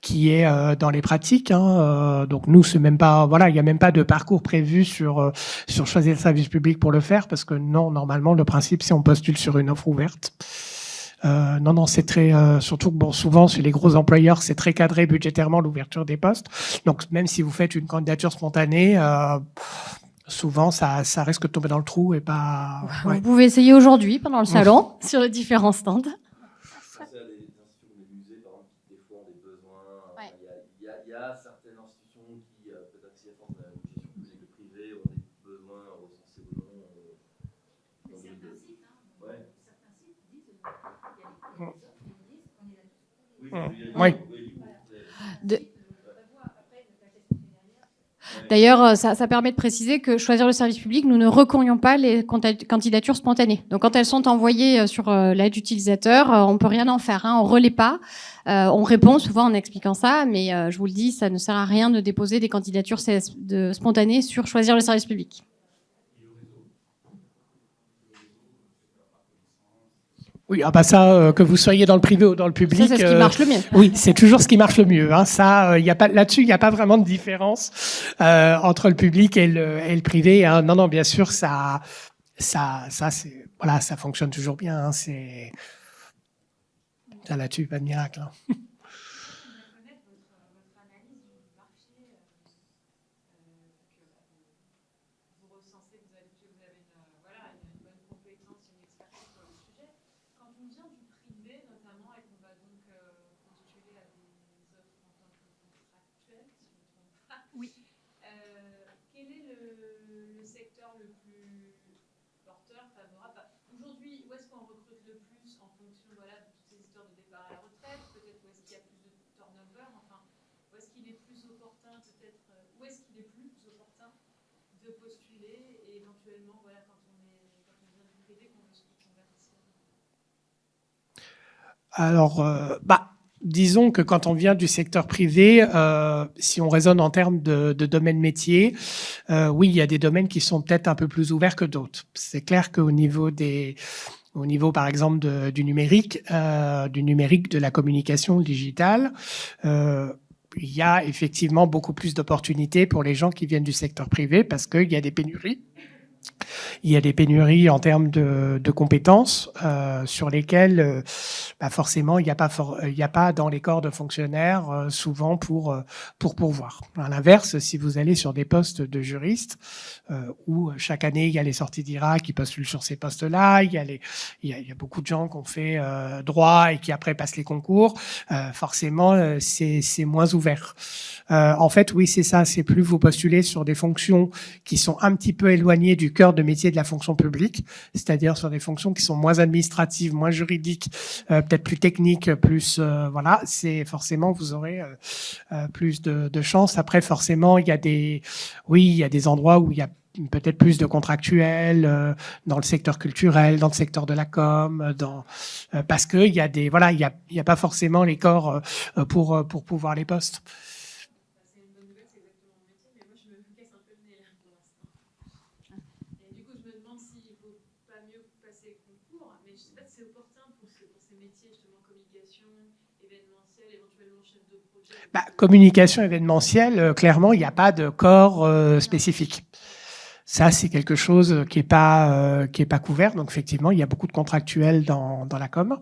qui est dans les pratiques. Hein. Donc nous, c'est même pas, voilà, il y a même pas de parcours prévu sur choisir le service public pour le faire, parce que non, normalement, le principe, c'est on postule sur une offre ouverte. Non, c'est très, surtout que bon, souvent, chez les gros employeurs, c'est très cadré budgétairement l'ouverture des postes. Donc même si vous faites une candidature spontanée, souvent, ça risque de tomber dans le trou et pas. Ouais. Vous pouvez essayer aujourd'hui pendant le salon sur les différents stands. Il y a certaines institutions qui, peut-être si elles font de la gestion publique et privée, ont des besoins recensés ou non. Certains sites, certains sites disent qu'il y a des offres qui disent qu'on est là. Oui. D'ailleurs, ça permet de préciser que choisir le service public, nous ne reconnaissons pas les candidatures spontanées. Donc, quand elles sont envoyées sur l'aide utilisateur, on peut rien en faire. On relaie pas. On répond souvent en expliquant ça, mais je vous le dis, ça ne sert à rien de déposer des candidatures spontanées sur choisir le service public. Oui, ça, que vous soyez dans le privé ou dans le public, ça, c'est ce qui marche le mieux. Oui, c'est toujours ce qui marche le mieux. Hein. Ça, y a pas là-dessus, il n'y a pas vraiment de différence entre le public et le privé. Hein. Non, bien sûr, ça, c'est voilà, ça fonctionne toujours bien. Hein. C'est ça là-dessus, pas de miracle. Hein. Alors, disons que quand on vient du secteur privé, si on raisonne en termes de domaine métier, oui, il y a des domaines qui sont peut-être un peu plus ouverts que d'autres. C'est clair qu'au niveau par exemple du numérique, de la communication digitale, il y a effectivement beaucoup plus d'opportunités pour les gens qui viennent du secteur privé parce qu'il y a des pénuries. Il y a des pénuries en termes de compétences sur lesquelles forcément il n'y a pas dans les corps de fonctionnaires souvent pour pourvoir. À l'inverse, si vous allez sur des postes de juristes où chaque année il y a les sorties d'IRA qui postulent sur ces postes-là, il y a beaucoup de gens qui ont fait droit et qui après passent les concours, forcément c'est moins ouvert. En fait, oui, c'est ça, c'est plus vous postulez sur des fonctions qui sont un petit peu éloignées du cœur de métier de la fonction publique, c'est-à-dire sur des fonctions qui sont moins administratives, moins juridiques, peut-être plus techniques, plus voilà, c'est forcément vous aurez plus de chances. Après, forcément, il y a des endroits où il y a peut-être plus de contractuels dans le secteur culturel, dans le secteur de la com, parce que il y a pas forcément les corps pour pouvoir les postes. Communication événementielle, clairement, il n'y a pas de corps spécifique. Ça, c'est quelque chose qui est pas couvert. Donc, effectivement, il y a beaucoup de contractuels dans la com.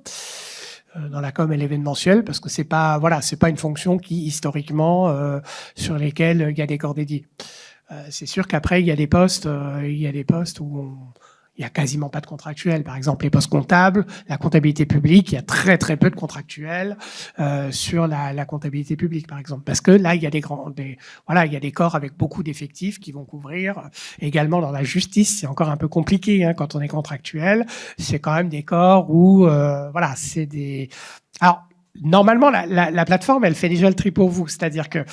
Dans la com et l'événementiel, parce que c'est pas une fonction qui, historiquement, sur lesquelles il y a des corps dédiés. C'est sûr qu'après, il y a des postes où il y a quasiment pas de contractuels. Par exemple, les postes comptables, la comptabilité publique, il y a très très peu de contractuels sur la comptabilité publique, par exemple, parce que là, il y a il y a des corps avec beaucoup d'effectifs qui vont couvrir. Également dans la justice, c'est encore un peu compliqué quand on est contractuel. C'est quand même des corps où c'est des. Alors normalement, la plateforme, elle fait déjà le tri pour vous, c'est-à-dire que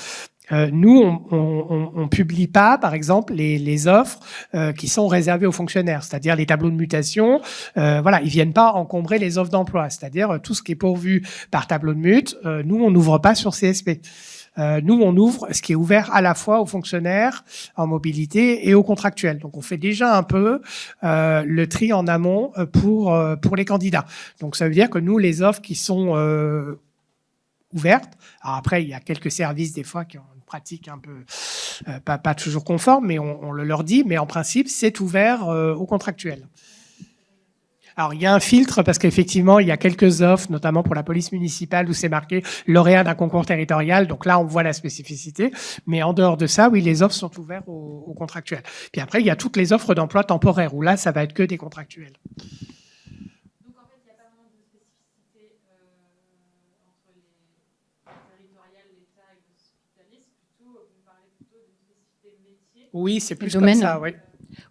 nous, on publie pas, par exemple, les offres qui sont réservées aux fonctionnaires, c'est-à-dire les tableaux de mutation. Ils viennent pas encombrer les offres d'emploi, c'est-à-dire tout ce qui est pourvu par tableau de mute. Nous, on n'ouvre pas sur CSP. Nous, on ouvre ce qui est ouvert à la fois aux fonctionnaires en mobilité et aux contractuels. Donc, on fait déjà un peu le tri en amont pour les candidats. Donc, ça veut dire que nous, les offres qui sont ouvertes. Alors après, il y a quelques services des fois qui ont une pratique un peu pas toujours conforme, mais on le leur dit. Mais en principe, c'est ouvert aux contractuels. Alors, il y a un filtre parce qu'effectivement, il y a quelques offres, notamment pour la police municipale, où c'est marqué lauréat d'un concours territorial. Donc là, on voit la spécificité. Mais en dehors de ça, oui, les offres sont ouvertes aux contractuels. Puis après, il y a toutes les offres d'emploi temporaires, où là, ça va être que des contractuels. Oui, c'est plus comme ça, oui.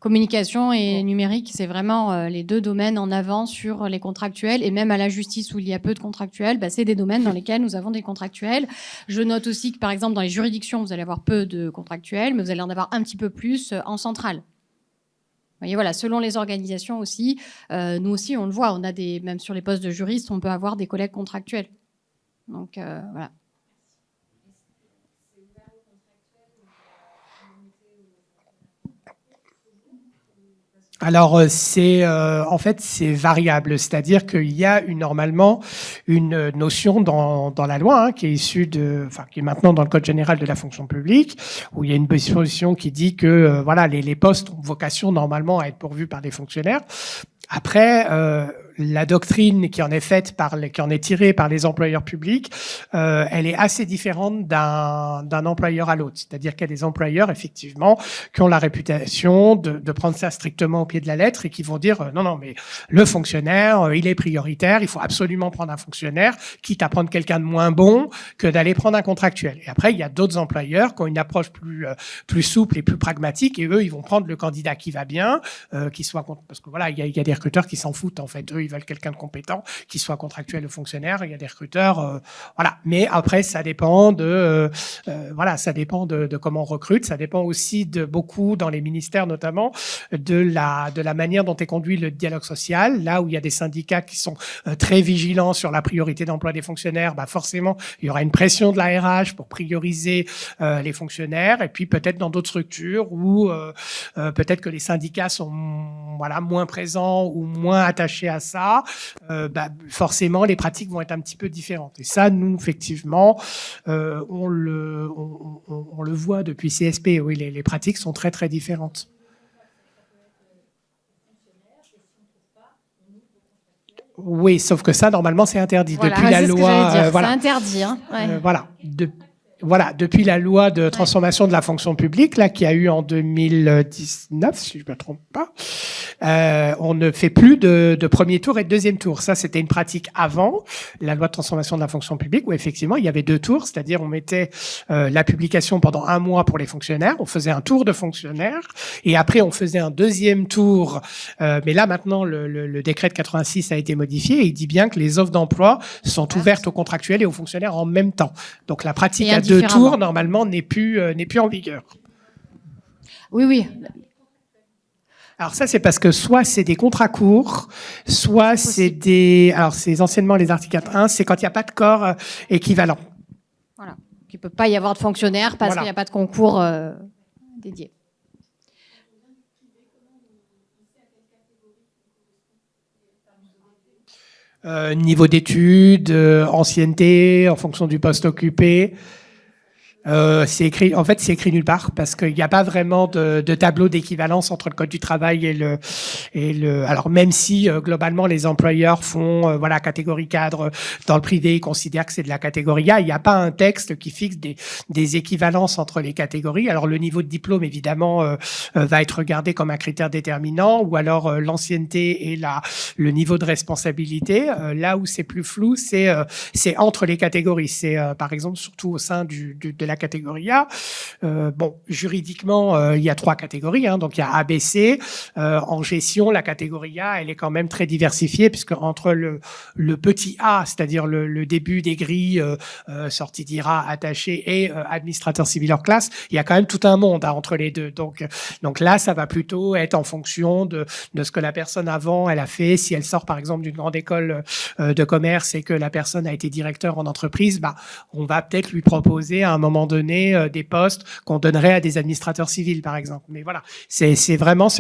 Communication et numérique, c'est vraiment les deux domaines en avant sur les contractuels, et même à la justice où il y a peu de contractuels, c'est des domaines dans lesquels nous avons des contractuels. Je note aussi que, par exemple, dans les juridictions, vous allez avoir peu de contractuels, mais vous allez en avoir un petit peu plus en centrale. Vous voyez, selon les organisations aussi, nous aussi, on le voit, même sur les postes de juristes, on peut avoir des collègues contractuels. Donc, voilà. Alors en fait c'est variable, c'est-à-dire qu'il y a normalement une notion dans la loi qui est issue qui est maintenant dans le Code général de la fonction publique, où il y a une disposition qui dit que les postes ont vocation normalement à être pourvus par des fonctionnaires. Après, la doctrine qui en est tirée par les employeurs publics, elle est assez différente d'un employeur à l'autre. C'est-à-dire qu'il y a des employeurs, effectivement, qui ont la réputation de prendre ça strictement au pied de la lettre et qui vont dire non, mais le fonctionnaire, il est prioritaire, il faut absolument prendre un fonctionnaire, quitte à prendre quelqu'un de moins bon que d'aller prendre un contractuel. Et après, il y a d'autres employeurs qui ont une approche plus souple et plus pragmatique, et eux, ils vont prendre le candidat qui va bien, qui soit parce que il y a des recruteurs qui s'en foutent en fait. Eux, ils veulent quelqu'un de compétent, qui soit contractuel ou fonctionnaire. Il y a des recruteurs, voilà. Mais après, ça dépend ça dépend de comment on recrute. Ça dépend aussi de beaucoup, dans les ministères notamment, de la manière dont est conduit le dialogue social. Là où il y a des syndicats qui sont très vigilants sur la priorité d'emploi des fonctionnaires, forcément, il y aura une pression de la RH pour prioriser les fonctionnaires. Et puis peut-être dans d'autres structures où peut-être que les syndicats sont moins présents ou moins attachés à ça, forcément les pratiques vont être un petit peu différentes. Et ça, nous, effectivement, on le voit depuis CSP. Oui, les pratiques sont très très différentes. Oui, sauf que ça, normalement, c'est interdit. Voilà, depuis la loi, c'est interdit. Hein, ouais. Depuis la loi de transformation de la fonction publique, là, qui a eu en 2019, si je ne me trompe pas, on ne fait plus de premier tour et de deuxième tour. Ça, c'était une pratique avant la loi de transformation de la fonction publique, où effectivement, il y avait 2 tours, c'est-à-dire on mettait la publication pendant 1 mois pour les fonctionnaires, on faisait un tour de fonctionnaires, et après on faisait un deuxième tour. Mais là, maintenant, le décret de 86 a été modifié, et il dit bien que les offres d'emploi sont ouvertes aux contractuels et aux fonctionnaires en même temps. Donc la pratique à 2 tours, normalement, n'est plus en vigueur. Oui. Alors ça, c'est parce que soit c'est des contrats courts, soit c'est des... Alors c'est anciennement les articles 4.1, c'est quand il n'y a pas de corps équivalent. Voilà. Il ne peut pas y avoir de fonctionnaires parce qu'il n'y a pas de concours dédié. Niveau d'études, ancienneté, en fonction du poste occupé. C'est écrit, en fait, c'est écrit nulle part parce qu'il n'y a pas vraiment de tableau d'équivalence entre le code du travail et le. Alors même si globalement les employeurs font catégorie cadre dans le privé, ils considèrent que c'est de la catégorie A, il n'y a pas un texte qui fixe des équivalences entre les catégories. Alors le niveau de diplôme évidemment va être regardé comme un critère déterminant, ou alors l'ancienneté et le niveau de responsabilité. Là où c'est plus flou, c'est entre les catégories. C'est par exemple surtout au sein de la catégorie A. Juridiquement, il y a 3 catégories. Donc, il y a A, B, C. En gestion, la catégorie A, elle est quand même très diversifiée, puisque entre le petit A, c'est-à-dire le début des grilles, sortie d'IRA, attaché, et administrateur civil hors classe, il y a quand même tout un monde entre les deux. Donc là, ça va plutôt être en fonction de ce que la personne avant, elle a fait. Si elle sort, par exemple, d'une grande école de commerce et que la personne a été directeur en entreprise, on va peut-être lui proposer à un moment donné des postes qu'on donnerait à des administrateurs civils, par exemple. Mais voilà, c'est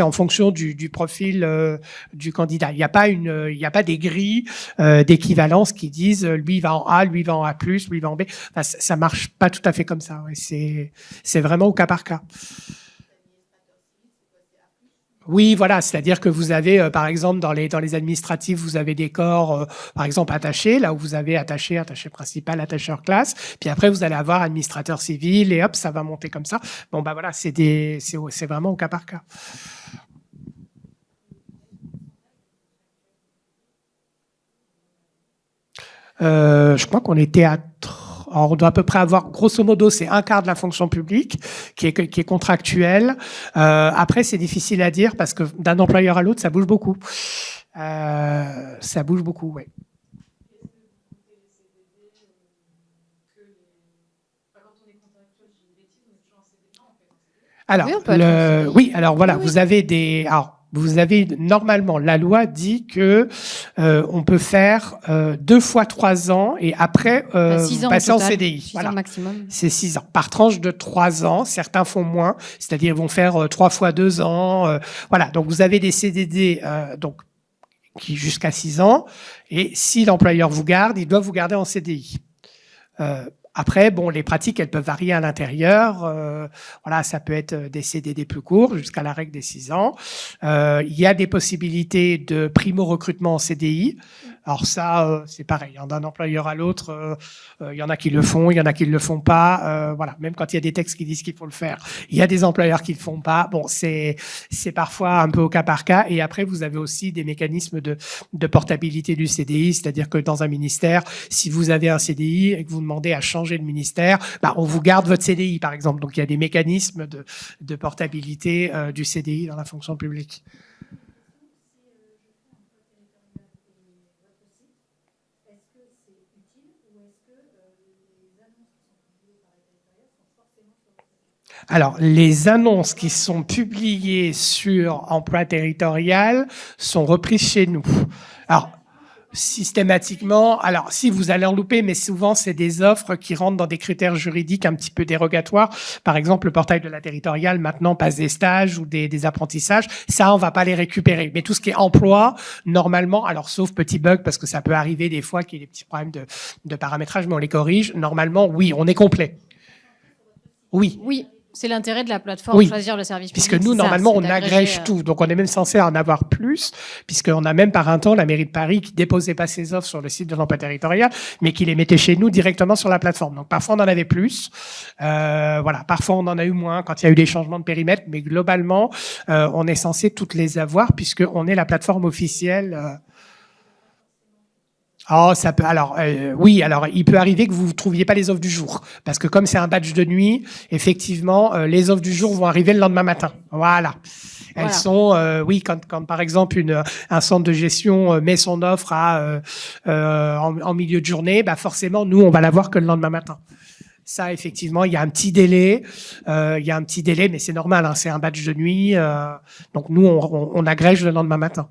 en fonction du profil du candidat. Il n'y a pas des grilles d'équivalence qui disent lui il va en A, lui il va en A+, lui il va en B. Enfin, ça marche pas tout à fait comme ça. Ouais. C'est vraiment au cas par cas. Oui, voilà, c'est-à-dire que vous avez, par exemple, dans les administratifs, vous avez des corps, par exemple, attachés, là où vous avez attaché principal, attacheur classe, puis après, vous allez avoir administrateur civil, et hop, ça va monter comme ça. Bon, voilà, c'est vraiment au cas par cas. Je crois qu'on était à... Alors, on doit à peu près avoir, grosso modo, c'est 1/4 de la fonction publique qui est contractuelle. Après, c'est difficile à dire parce que d'un employeur à l'autre, ça bouge beaucoup. Ça bouge beaucoup, oui. Alors, alors voilà, vous avez vous avez normalement, la loi dit que on peut faire 2 fois 3 ans et après passer en CDI. 6 ans maximum. C'est 6 ans par tranche de 3 ans. Certains font moins, c'est-à-dire ils vont faire 3 fois 2 ans. Voilà, donc vous avez des CDD qui jusqu'à 6 ans, et si l'employeur vous garde, il doit vous garder en CDI. Après, les pratiques, elles peuvent varier à l'intérieur. Voilà, ça peut être des CDD plus courts, jusqu'à la règle des 6 ans. Il y a des possibilités de primo-recrutement en CDI. Alors ça, c'est pareil, d'un employeur à l'autre, il y en a qui le font, il y en a qui ne le font pas. Voilà, même quand il y a des textes qui disent qu'il faut le faire, il y a des employeurs qui ne le font pas. Bon, c'est parfois un peu au cas par cas. Et après, vous avez aussi des mécanismes de portabilité du CDI, c'est-à-dire que dans un ministère, si vous avez un CDI et que vous demandez à changer de ministère, on vous garde votre CDI, par exemple. Donc, il y a des mécanismes de portabilité du CDI dans la fonction publique. Alors, les annonces qui sont publiées sur Emploi territorial sont reprises chez nous. Alors, systématiquement, alors si vous allez en louper, mais souvent c'est des offres qui rentrent dans des critères juridiques un petit peu dérogatoires. Par exemple, le portail de la territoriale maintenant passe des stages ou des apprentissages. Ça, on va pas les récupérer. Mais tout ce qui est emploi, normalement, alors sauf petit bug parce que ça peut arriver des fois qu'il y ait des petits problèmes de paramétrage, mais on les corrige. Normalement, oui, on est complet. Oui. Oui, c'est l'intérêt de la plateforme Oui. Choisir le service public. Puisque nous, c'est ça, normalement, c'est on agrège d'agréger, tout. Donc, on est même censé en avoir plus, puisqu'on a même par un temps la mairie de Paris qui déposait pas ses offres sur le site de l'emploi territorial, mais qui les mettait chez nous directement sur la plateforme. Donc, parfois, on en avait plus. Voilà. Parfois, on en a eu moins quand il y a eu des changements de périmètre. Mais globalement, on est censé toutes les avoir, puisqu'on est la plateforme officielle. Oh, ça peut. Alors, oui. Alors, il peut arriver que vous ne trouviez pas les offres du jour, parce que comme c'est un badge de nuit, effectivement, les offres du jour vont arriver le lendemain matin. Voilà. Elles sont, oui, quand par exemple un centre de gestion met son offre en milieu de journée, bah forcément, nous, on va la voir que le lendemain matin. Ça, effectivement, il y a un petit délai. Mais c'est normal. Hein, c'est un badge de nuit. Donc nous, on agrège le lendemain matin.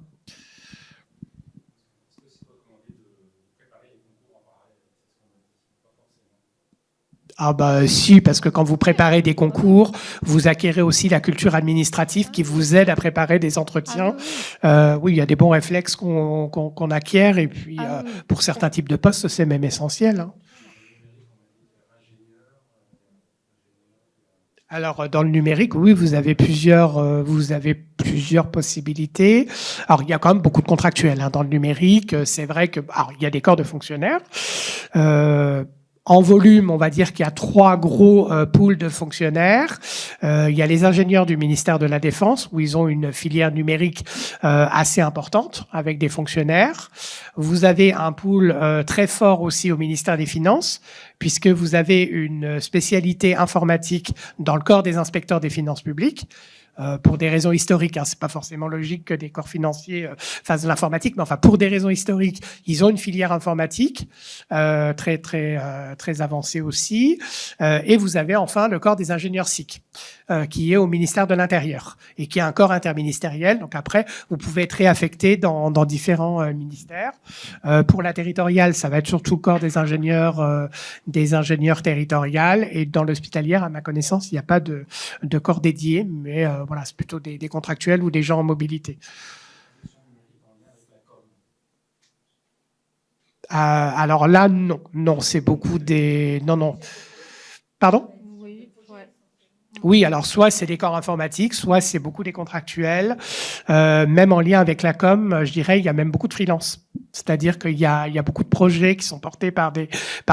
Ah bah si, parce que quand vous préparez des concours, vous acquérez aussi la culture administrative qui vous aide à préparer des entretiens. Oui, il y a des bons réflexes qu'on acquiert, et puis pour certains types de postes, c'est même essentiel. Hein. Alors dans le numérique, oui, vous avez plusieurs possibilités. Alors il y a quand même beaucoup de contractuels hein, dans le numérique. C'est vrai que alors il y a des corps de fonctionnaires. En volume, on va dire qu'il y a 3 gros pools de fonctionnaires. Il y a les ingénieurs du ministère de la Défense, où ils ont une filière numérique assez importante, avec des fonctionnaires. Vous avez un pool très fort aussi au ministère des Finances, puisque vous avez une spécialité informatique dans le corps des inspecteurs des finances publiques. Pour des raisons historiques, hein, c'est pas forcément logique que des corps financiers fassent de l'informatique, mais enfin pour des raisons historiques, ils ont une filière informatique très avancée aussi. Et vous avez enfin le corps des ingénieurs SIC, qui est au ministère de l'Intérieur et qui est un corps interministériel. Donc après, vous pouvez être réaffecté dans différents ministères. Pour la territoriale, ça va être surtout le corps des ingénieurs territoriales. Et dans l'hospitalière, à ma connaissance, il n'y a pas de corps dédié, mais voilà, c'est plutôt des contractuels ou des gens en mobilité. Alors là, non, c'est beaucoup des... Non. Pardon ? Oui, alors soit c'est des corps informatiques, soit c'est beaucoup des contractuels. Même en lien avec la com, je dirais, il y a même beaucoup de freelance. C'est-à-dire qu'il y a beaucoup de projets qui sont portés par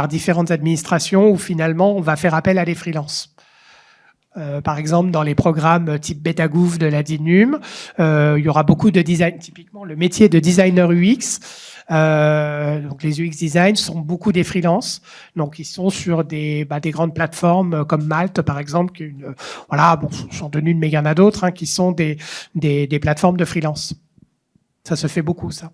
différentes administrations où finalement on va faire appel à des freelances. Par exemple, dans les programmes type Betagouv de la DINUM, il y aura beaucoup de design. Typiquement, le métier de designer UX, donc les UX design sont beaucoup des freelances. Donc, ils sont sur des grandes plateformes comme Malte, par exemple, qui est j'en donne une, mais il y en a d'autres, hein, qui sont des plateformes de freelance. Ça se fait beaucoup, ça.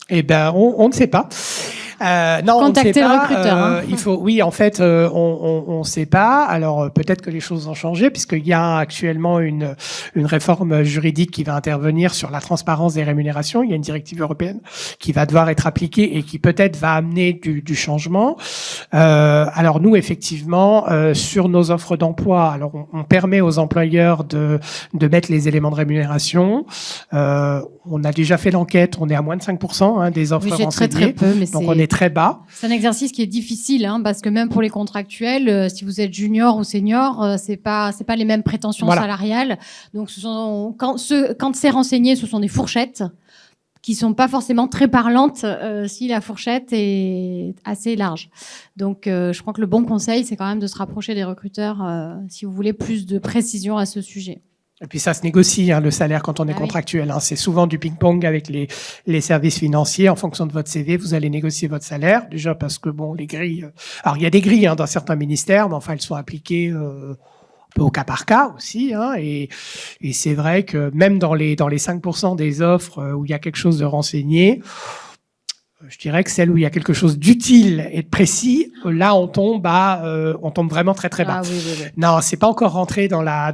Eh ben, on ne sait pas. Non, contacter on ne sait le pas. recruteur. Hein. Oui, en fait, on ne sait pas. Alors peut-être que les choses ont changé puisqu'il y a actuellement une réforme juridique qui va intervenir sur la transparence des rémunérations. Il y a une directive européenne qui va devoir être appliquée et qui peut-être va amener du changement. Alors nous, effectivement, sur nos offres d'emploi, alors on permet aux employeurs de mettre les éléments de rémunération. On a déjà fait l'enquête. On est à moins de 5% hein, des offres renseignées. Très peu, mais donc on est très bas. C'est un exercice qui est difficile, hein, parce que même pour les contractuels, si vous êtes junior ou senior, c'est pas les mêmes prétentions salariales. Donc quand c'est renseigné, ce sont des fourchettes qui sont pas forcément très parlantes si la fourchette est assez large. Donc je crois que le bon conseil, c'est quand même de se rapprocher des recruteurs si vous voulez plus de précision à ce sujet. Et puis ça se négocie, hein, le salaire quand on est Ah oui. contractuel. Hein. C'est souvent du ping-pong avec les services financiers. En fonction de votre CV, vous allez négocier votre salaire. Déjà parce que bon, les grilles. Alors il y a des grilles dans certains ministères, mais enfin elles sont appliquées un peu au cas par cas aussi. Et c'est vrai que même dans les 5% des offres où il y a quelque chose de renseigné, je dirais que celle où il y a quelque chose d'utile et de précis, là on tombe vraiment très très bas. Ah oui, oui, oui. Non, c'est pas encore rentré dans la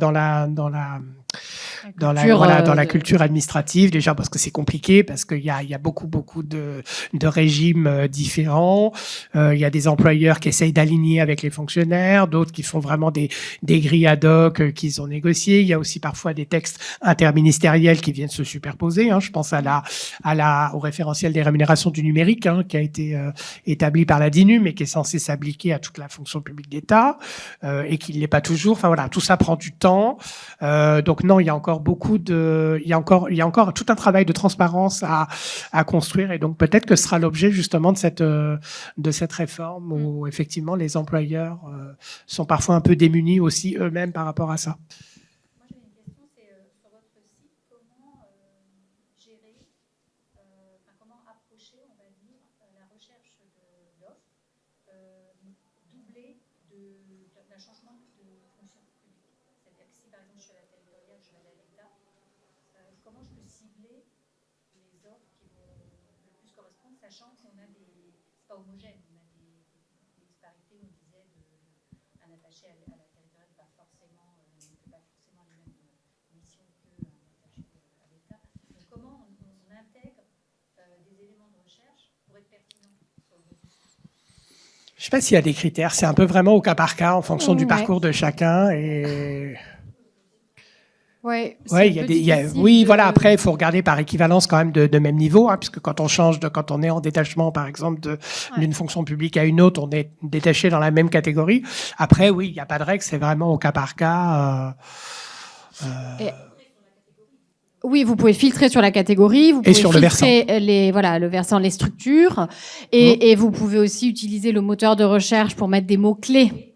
culture administrative, déjà parce que c'est compliqué, parce qu'il y a beaucoup de régimes différents. Il y a des employeurs qui essayent d'aligner avec les fonctionnaires, d'autres qui font vraiment des grilles ad hoc qu'ils ont négociées. Il y a aussi parfois des textes interministériels qui viennent se superposer. Je pense au référentiel des rémunérations du numérique, qui a été établi par la DINU, mais qui est censé s'appliquer à toute la fonction publique d'État et qui ne l'est pas toujours. Enfin voilà, tout ça prend du temps. Donc non, il y a encore il y a encore tout un travail de transparence à construire, et donc peut-être que ce sera l'objet justement de cette réforme où effectivement les employeurs sont parfois un peu démunis aussi eux-mêmes par rapport à ça. Moi, j'avais une question, c'est sur votre site, comment gérer, comment approcher, on va dire, la recherche de l'offre, doublée d'un changement de fonction publique. C'est-à-dire que si, par exemple, je suis à la territoriale, je vais à l'État, comment je peux cibler les offres qui vont le plus correspondre, sachant qu'on a c'est pas homogène, on a des disparités, on disait, un attaché à la territoriale ne fait pas forcément les mêmes missions qu'un attaché à l'État. Donc comment on intègre des éléments de recherche pour être pertinent sur le réseau? Je ne sais pas s'il y a des critères, c'est un peu vraiment au cas par cas en fonction du parcours de chacun. Et Ouais, oui, voilà. Après, il faut regarder par équivalence quand même de même niveau, puisque quand on est en détachement, par exemple, d'une fonction publique à une autre, on est détaché dans la même catégorie. Après, oui, il n'y a pas de règle, c'est vraiment au cas par cas. Oui, vous pouvez filtrer sur la catégorie, vous pouvez filtrer le versant, les structures, et vous pouvez aussi utiliser le moteur de recherche pour mettre des mots-clés.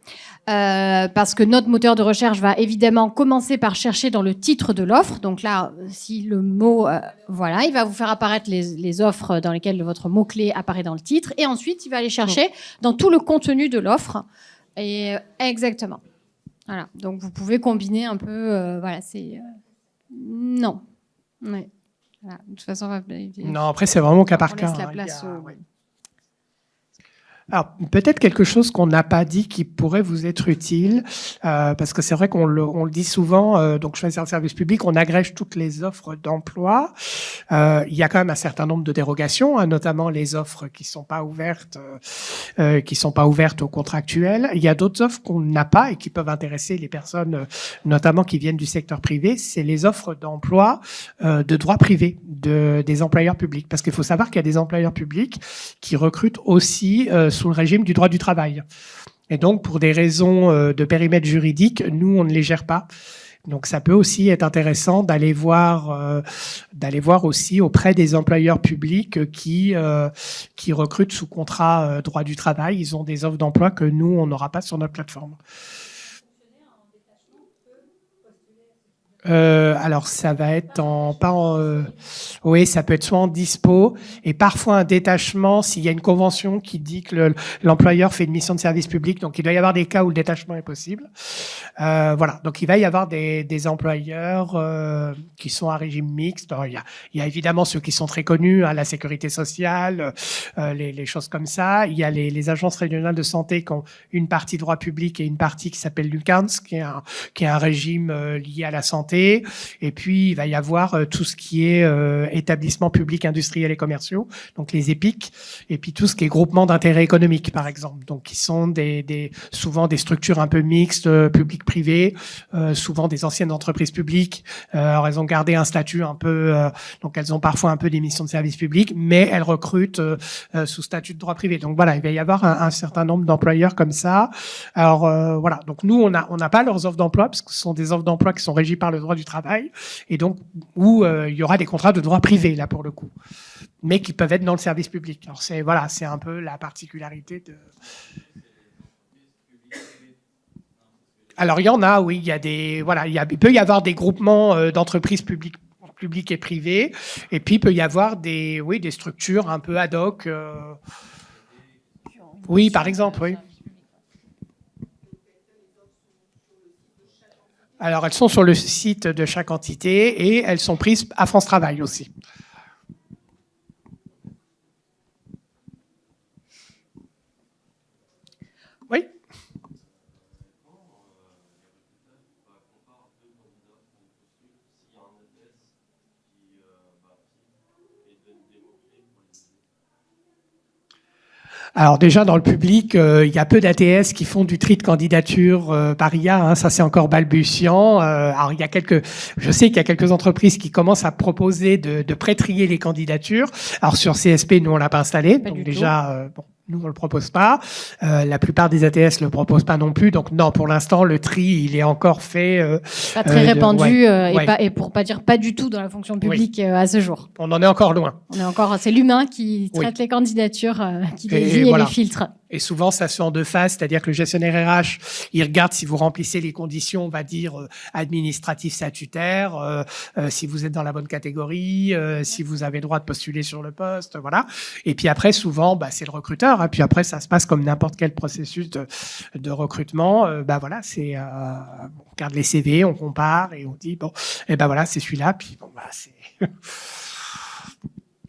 Parce que notre moteur de recherche va évidemment commencer par chercher dans le titre de l'offre. Donc là, si le mot, il va vous faire apparaître les offres dans lesquelles votre mot-clé apparaît dans le titre, et ensuite il va aller chercher dans tout le contenu de l'offre. Et exactement. Voilà. Donc vous pouvez combiner un peu. Non. Ouais. Voilà. De toute façon, non. Après, c'est vraiment au cas par cas. La place Alors, peut-être quelque chose qu'on n'a pas dit qui pourrait vous être utile, parce que c'est vrai qu'on le dit souvent, donc choisir le service public, on agrège toutes les offres d'emploi. Il y a quand même un certain nombre de dérogations, notamment les offres qui sont pas ouvertes aux contractuels. Il y a d'autres offres qu'on n'a pas et qui peuvent intéresser les personnes, notamment qui viennent du secteur privé. C'est les offres d'emploi de droit privé des employeurs publics, parce qu'il faut savoir qu'il y a des employeurs publics qui recrutent aussi sous le régime du droit du travail. Et donc, pour des raisons de périmètre juridique, nous, on ne les gère pas. Donc, ça peut aussi être intéressant d'aller voir aussi auprès des employeurs publics qui recrutent sous contrat droit du travail. Ils ont des offres d'emploi que nous, on n'aura pas sur notre plateforme. Alors ça va être oui, ça peut être soit en dispo et parfois un détachement s'il y a une convention qui dit que l'employeur fait une mission de service public, donc il doit y avoir des cas où le détachement est possible. Voilà, donc il va y avoir des employeurs qui sont à régime mixte. Alors, il y a évidemment ceux qui sont très connus, la sécurité sociale, les choses comme ça. Il y a les agences régionales de santé qui ont une partie droit public et une partie qui s'appelle l'UCANS, qui est un régime lié à la santé. Et puis, il va y avoir tout ce qui est établissements publics industriels et commerciaux, donc les EPIC, et puis tout ce qui est groupement d'intérêt économique, par exemple, donc qui sont souvent des structures un peu mixtes, public-privé, souvent des anciennes entreprises publiques. Alors, elles ont gardé un statut un peu, donc elles ont parfois un peu des missions de service public, mais elles recrutent sous statut de droit privé. Donc voilà, il va y avoir un certain nombre d'employeurs comme ça. Alors voilà, donc nous, on n'a pas leurs offres d'emploi, parce que ce sont des offres d'emploi qui sont régies par le droit du travail, et donc où il y aura des contrats de droit privé là pour le coup, mais qui peuvent être dans le service public. Alors c'est un peu la particularité de. Alors, il y en a, oui. Il peut y avoir des groupements d'entreprises publiques et privées. Et puis, il peut y avoir des structures un peu ad hoc. Oui, par exemple, oui. Alors, elles sont sur le site de chaque entité et elles sont prises à France Travail aussi. Oui. Alors déjà, dans le public, il y a peu d'ATS qui font du tri de candidature par IA. Hein, ça, c'est encore balbutiant. Alors, je sais qu'il y a quelques entreprises qui commencent à proposer de pré-trier les candidatures. Alors, sur CSP, nous, on l'a pas installé. Donc déjà, nous, on le propose pas. La plupart des ATS le proposent pas non plus. Donc non, pour l'instant, le tri, il est encore fait. Pas très répandu ouais. et pour pas dire pas du tout dans la fonction publique à ce jour. On en est encore loin. C'est l'humain qui traite les candidatures, qui désigne et les filtre. Et souvent, ça se fait en deux phases, c'est-à-dire que le gestionnaire RH, il regarde si vous remplissez les conditions, on va dire, administratives statutaires, si vous êtes dans la bonne catégorie, si vous avez le droit de postuler sur le poste, voilà. Et puis après, souvent, c'est le recruteur. Hein, puis après, ça se passe comme n'importe quel processus de recrutement. Voilà, on regarde les CV, on compare et on dit, voilà, c'est celui-là. Puis c'est...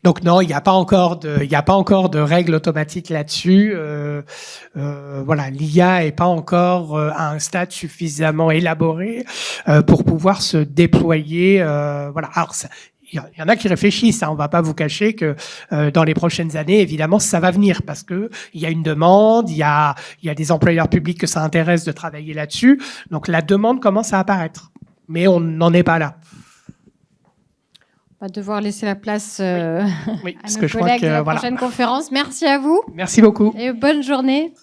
Donc non, il n'y a pas encore de règles automatiques là-dessus. L'IA n'est pas encore à un stade suffisamment élaboré pour pouvoir se déployer. Alors, il y en a qui réfléchissent. Hein. On ne va pas vous cacher que dans les prochaines années, évidemment, ça va venir parce que il y a une demande, il y a des employeurs publics que ça intéresse de travailler là-dessus. Donc la demande commence à apparaître, mais on n'en est pas là. On va devoir laisser la place oui, à nos collègues de la prochaine conférence. Merci à vous. Merci beaucoup. Et bonne journée.